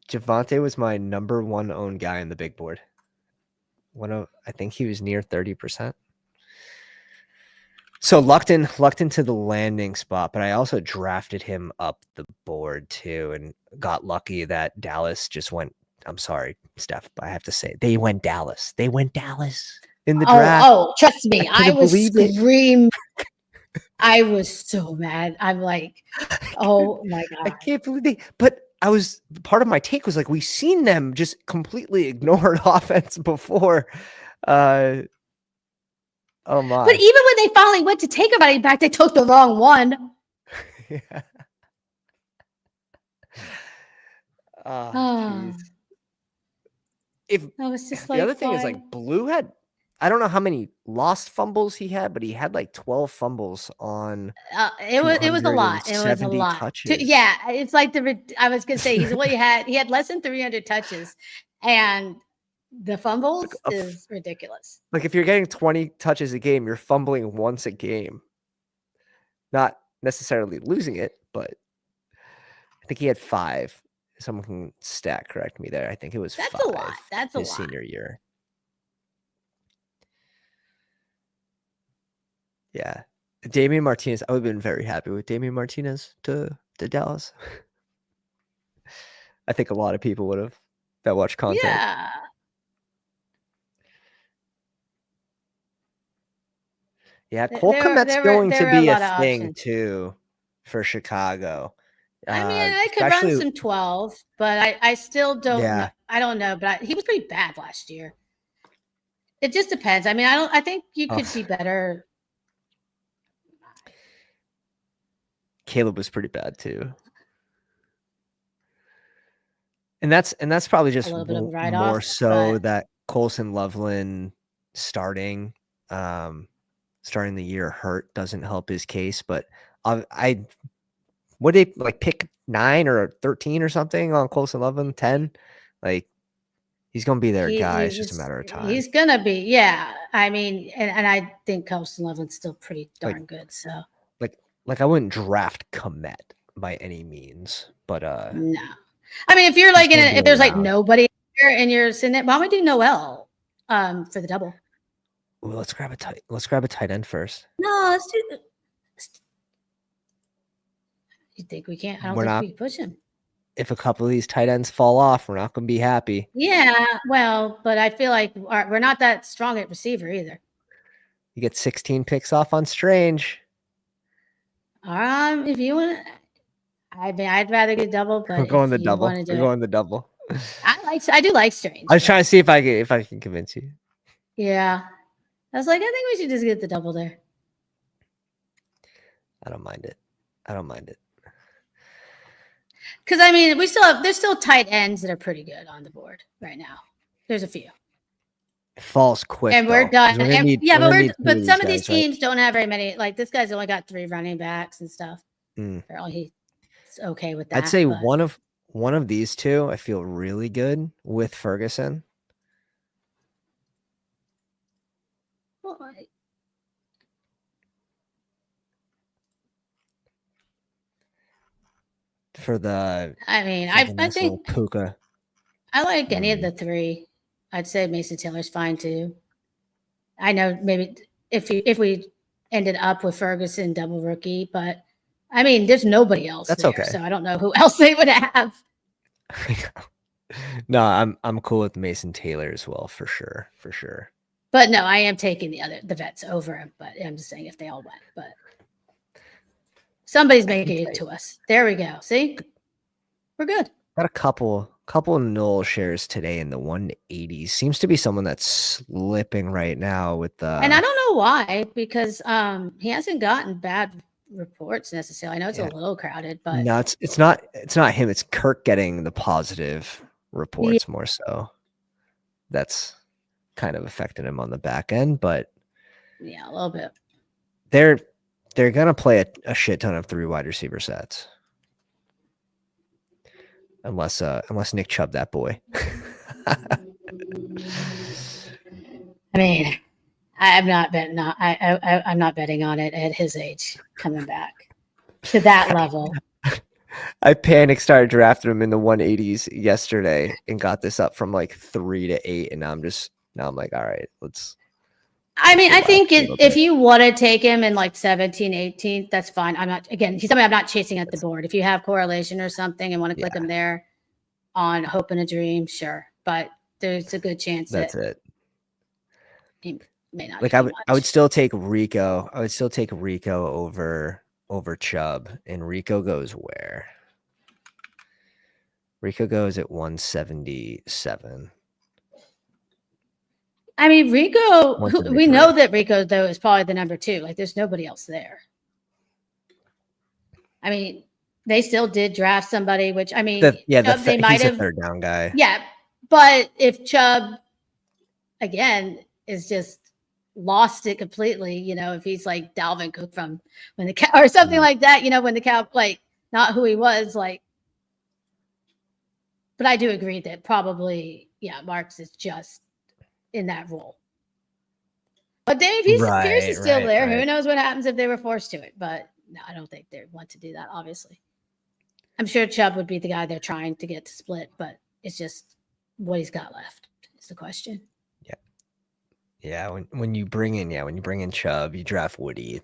A: Javonte was my number one owned guy in the big board. I think he was near 30%. So lucked into the landing spot, but I also drafted him up the board too, and got lucky that Dallas just went. I'm sorry, Steph, but I have to say they went Dallas. They went Dallas in the draft.
B: Oh, trust me, I was screaming. I was so mad. I'm like, oh my God.
A: I can't believe but part of my take was like, we've seen them just completely ignored offense before. Oh my.
B: But even when they finally went to take a running back, they took the wrong one.
A: Yeah. Jeez. The other thing is like Blue had, I don't know how many lost fumbles he had, but he had like 12 fumbles on.
B: It was a lot. It was a lot.
A: Touches.
B: Yeah, it's like I was gonna say he had less than 300 touches, and the fumbles is ridiculous.
A: Like if you're getting 20 touches a game, you're fumbling once a game. Not necessarily losing it, but I think he had 5. Someone can stat correct me there. I think it was 5.
B: That's a lot. That's a lot.
A: Senior year. Yeah. Damian Martinez, I would have been very happy with Damian Martinez to Dallas. I think a lot of people would have that watch content.
B: Yeah.
A: Yeah, Cole Kmet's going to be a thing too for Chicago.
B: I mean, I could run some 12, but I still don't know. I don't know, but he was pretty bad last year. It just depends. I mean, I think you could be better.
A: Caleb was pretty bad too. And that's probably just more so that Colson Loveland starting the year hurt doesn't help his case, but would they like pick 9 or 13 or something on Colson Loveland? 10? Like he's gonna be their guy. It's just a matter of time.
B: He's gonna be, yeah. I mean, and I think Colson Loveland's still pretty darn good. So
A: like I wouldn't draft Kmet by any means, but
B: no. I mean, if you're like if there's like nobody here and you're sitting there, why don't we do Noel for the double?
A: Ooh, let's grab a tight end first.
B: No, let's do. You think we can't? I don't think we can push him.
A: If a couple of these tight ends fall off, we're not going to be happy.
B: Yeah, well, but I feel like we're not that strong at receiver either.
A: You get 16 picks off on Strange.
B: If you want, I mean, I'd rather get double. But
A: we're going the double. We're going the double.
B: I do like Strange.
A: I was trying to see if I can convince you.
B: Yeah, I was like, I think we should just get the double there.
A: I don't mind it.
B: Because I mean, there's still tight ends that are pretty good on the board right now. There's a few.
A: It falls quick,
B: and we're done. But some of these teams don't have very many. Like this guy's only got 3 running backs and stuff. Apparently, he's okay with that.
A: I'd say one of these two, I feel really good with Ferguson.
B: Well, I think
A: Puka.
B: I like any of the 3. I'd say Mason Taylor's fine too. I know maybe if we ended up with Ferguson double rookie, but I mean, there's nobody else.
A: That's
B: there,
A: okay.
B: So I don't know who else they would have.
A: No, I'm cool with Mason Taylor as well, for sure.
B: But no, I am taking the vets over him. But I'm just saying if they all went, but somebody's making it to us. There we go. See, we're good.
A: Got a couple null shares today in the 180s. Seems to be someone that's slipping right now with the.
B: And I don't know why, because he hasn't gotten bad reports necessarily. I know it's a little crowded, but
A: no, it's not him. It's Kirk getting the positive reports more so. That's kind of affected him on the back end, but
B: yeah, a little bit.
A: They're gonna play a shit ton of 3 wide receiver sets. Unless Nick Chubb that boy.
B: I mean, I'm not betting on I'm not betting on it at his age coming back to that level.
A: I panicked, started drafting him in the 180s yesterday and got this up from like 3 to 8, and now I'm like, all right, let's.
B: I mean, I think if you want to take him in like 17, 18, that's fine. He's somebody I'm not chasing at the board. If you have correlation or something and want to click him there on Hope and a Dream, sure. But there's a good chance
A: that's it.
B: He may not.
A: Like I would still take Rico. I would still take Rico over Chubb. And Rico goes where? Rico goes at 177.
B: I mean, Rico, we know that Rico, though, is probably the number 2. Like, there's nobody else there. I mean, they still did draft somebody, which, I mean, Chubb, they might have.
A: He's a third down guy.
B: Yeah. But if Chubb, again, is just lost it completely, if he's like Dalvin Cook from when the or something like that, when the cow, like, not who he was, like. But I do agree that probably, Marks is just in that role. But Dave Pierce is still there. Who knows what happens if they were forced to it? But no, I don't think they want to do that, obviously. I'm sure Chubb would be the guy they're trying to get to split, but it's just what he's got left is the question.
A: Yeah. Yeah, when you bring in Chubb, you draft Woody,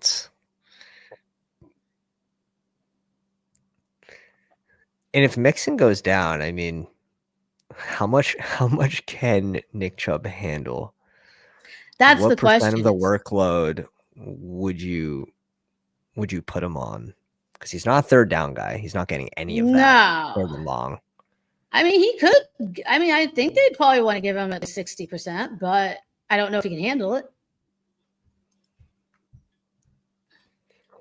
A: and if Mixon goes down, I mean, how much can Nick Chubb handle?
B: That's the question.
A: What percent of the workload would you put him on? Because he's not a third down guy. He's not getting any of that third and long.
B: I mean, he could. I mean, I think they'd probably want to give him at 60%, but I don't know if he can handle it.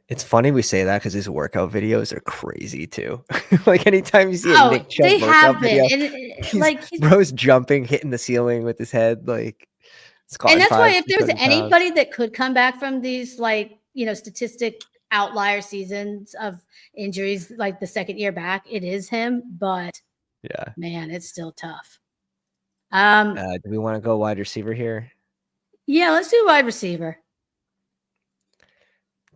A: It's funny we say that because his workout videos are crazy too. Like anytime you see a Nick Chubb workout video, bro's jumping, hitting the ceiling with his head, like.
B: And that's why if there's anybody that could come back from these, like, statistic outlier seasons of injuries, like the second year back, it is him. But man, it's still tough.
A: Do we want to go wide receiver here?
B: Yeah, let's do wide receiver.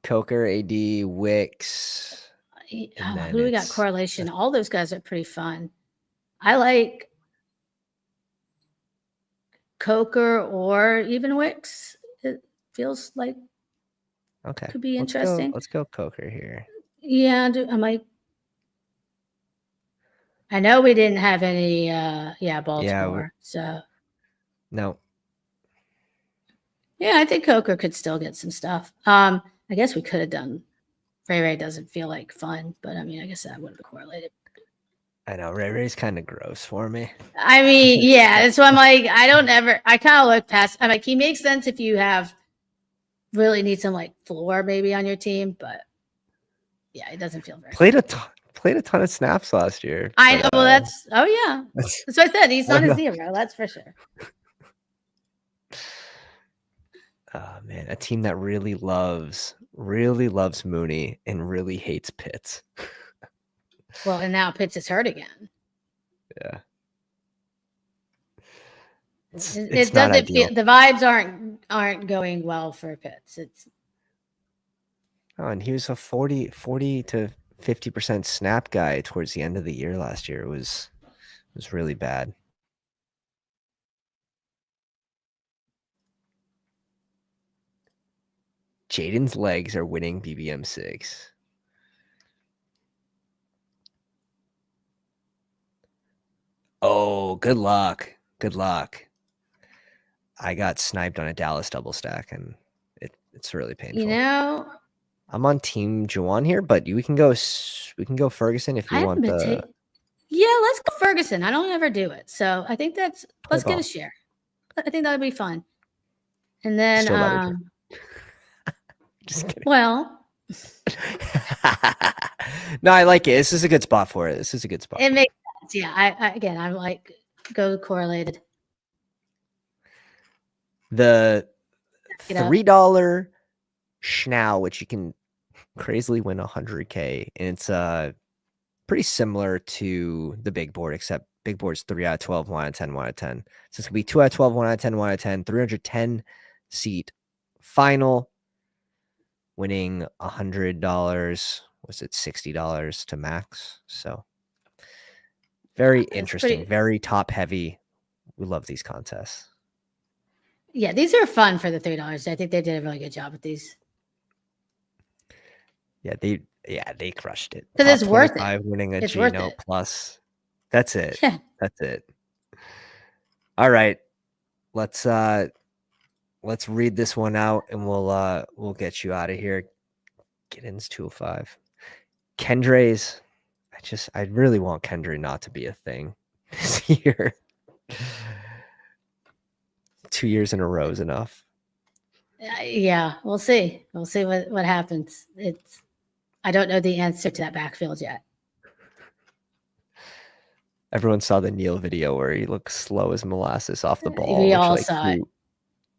A: Coker, AD, Wicks.
B: Who do we got correlation? All those guys are pretty fun. I like Coker or even Wicks. It feels like could be interesting.
A: Let's go Coker here.
B: Yeah, I know we didn't have any Baltimore. So
A: no.
B: Yeah, I think Coker could still get some stuff. I guess we could have done Ray doesn't feel like fun, but I mean, I guess that would have correlated.
A: I know Ray's kind of gross for me.
B: I mean, yeah, so I'm like, I kind of look past. I'm like, he makes sense if you really need some like floor maybe on your team, but yeah, it doesn't feel very.
A: Played a ton of snaps last year.
B: I know. Well, that's what I said. He's not a zero. That's for sure.
A: Oh man, a team that really loves Mooney and really hates Pitts.
B: Well, and now Pitts is hurt again.
A: Yeah.
B: It doesn't feel, the vibes aren't going well for Pitts.
A: And he was a 40 to 50% snap guy towards the end of the year last year. It was really bad. Jaden's legs are winning BBM6. Oh, Oh, good luck. Good luck. I got sniped on a Dallas double stack, and it's really painful.
B: You know,
A: I'm on Team Juwan here, but we can go Ferguson if you want the.
B: Yeah, let's go Ferguson. I don't ever do it, so I think let's get a share. I think that would be fun. And then,
A: just kidding.
B: Well,
A: no, I like it. This is a good spot for it. This is a good spot.
B: It makes sense. Yeah. I'm like go correlated.
A: The $3 Schnow, which you can crazily win 100K, and it's pretty similar to the big board, except big board's 3 out of 12, 1 out of 10, 1 out of 10. So it's gonna be 2 out of 12, 1 out of 10, 1 out of 10, 310 seat final, winning $100. Was it $60 to max? So very interesting, very top heavy. We love these contests.
B: Yeah, these are fun for the $3. I think they did a really good job with these.
A: Yeah, they crushed it.
B: Because it's worth it.
A: Winning a G-Note plus. That's it. Yeah. That's it. All right. Let's read this one out, and we'll get you out of here. Get into 205. Kendra's. I really want Kendra not to be a thing this year. 2 years in a row is enough.
B: Yeah, we'll see. We'll see what happens. I don't know the answer to that backfield yet.
A: Everyone saw the Neil video where he looks slow as molasses off the ball.
B: We all saw it.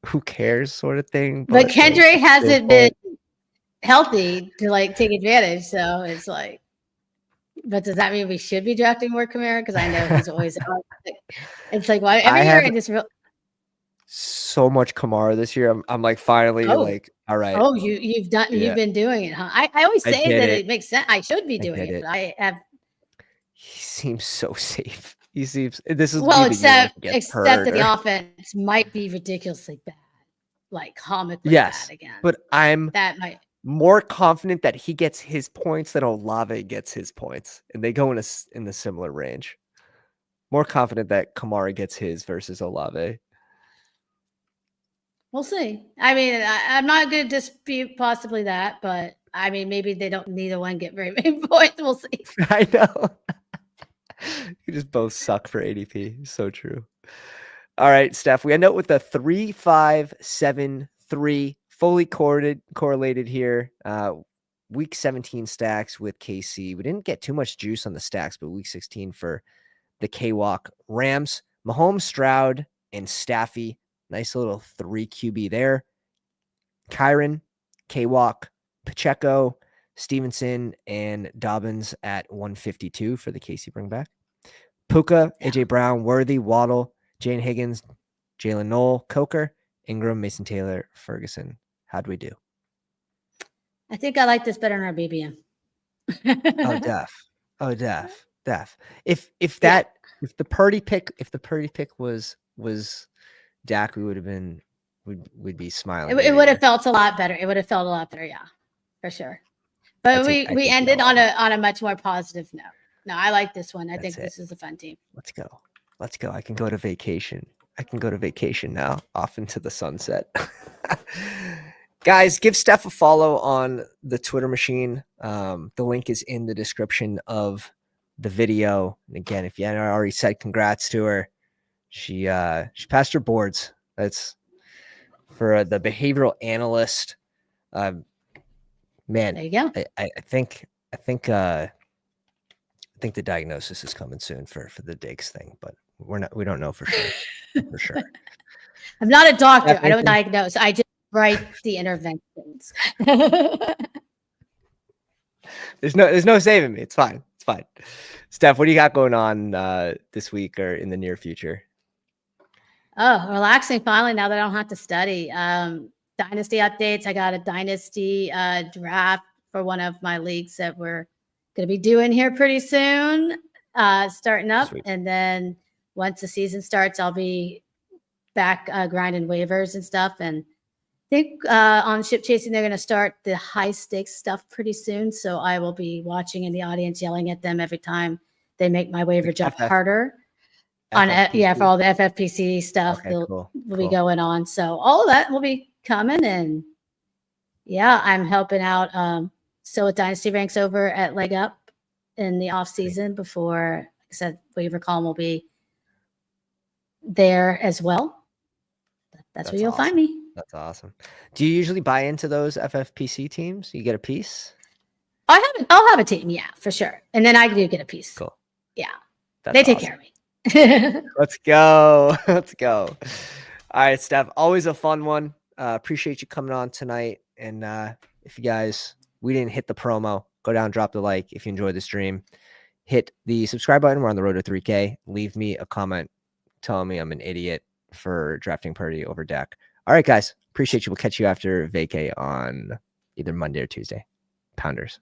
A: Who cares, sort of thing.
B: But Kendra hasn't been healthy to take advantage. So it's like, but does that mean we should be drafting more Kamara? Because I know he's always out. It's like, why every year I just
A: so much Kamara this year. I'm like finally all right.
B: Oh, you've been doing it, huh? I always say that it makes sense. I should be doing it, but
A: he seems so safe. This is
B: except that the offense might be ridiculously bad, like comically bad again.
A: But more confident that he gets his points than Olave gets his points, and they go in the similar range. More confident that Kamara gets his versus Olave.
B: We'll see. I mean, I'm not going to dispute possibly that, but I mean, maybe they don't neither one get very many points. We'll see.
A: I know. You just both suck for ADP. So true. All right, Steph. We end up with a 3-5-7-3, fully correlated here. Week 17 stacks with KC. We didn't get too much juice on the stacks, but week 16 for the K-Walk Rams. Mahomes, Stroud, and Staffy. Nice little 3 QB there. Kyron, K-Walk, Pacheco, Stevenson, and Dobbins at 152 for the KC bring back. Puka, AJ Brown, Worthy, Waddle, Jane Higgins, Jalen Knoll, Coker, Ingram, Mason Taylor, Ferguson. How'd we do?
B: I think I like this better than our BBM.
A: Def. If the Purdy pick was Dak, we'd be smiling.
B: It would have felt a lot better. Yeah, for sure. But we ended on a much more positive note. No, I like this one. I think this is a fun team.
A: Let's go. I can go to vacation. Now, off into the sunset. Guys, give Steph a follow on the Twitter machine. The link is in the description of the video. And again, if you hadn't already said congrats to her, she passed her boards. That's for the behavioral analyst. Man,
B: there you go.
A: I think the diagnosis is coming soon for the Diggs thing, but we don't know for sure. For sure.
B: I'm not a doctor. I don't diagnose. I just write the interventions.
A: There's no saving me. It's fine. Steph, what do you got going on this week or in the near future?
B: Oh, relaxing finally now that I don't have to study. Dynasty updates. I got a dynasty draft for one of my leagues that we're going to be doing here pretty soon, starting up. Sweet. And then once the season starts, I'll be back grinding waivers and stuff. And I think on Ship Chasing, they're going to start the high stakes stuff pretty soon. So I will be watching in the audience, yelling at them every time they make my waiver job harder. For all the FFPC stuff that will be going on. So all of that will be coming, and yeah, I'm helping out still with Dynasty Ranks over at Leg Up in the off season before, like I said, waiver column will be there as well. That's where you'll find me.
A: That's awesome. Do you usually buy into those FFPC teams? You get a piece?
B: I'll have a team, yeah, for sure. And then I do get a piece.
A: Cool.
B: Yeah. They take care of me.
A: Let's go. Let's go. All right, Steph. Always a fun one. Appreciate you coming on tonight. And if you guys, we didn't hit the promo, go down, drop the like. If you enjoyed the stream, hit the subscribe button. We're on the road to 3K. Leave me a comment telling me I'm an idiot for drafting Purdy over Dak. All right, guys. Appreciate you. We'll catch you after vacay on either Monday or Tuesday. Pounders.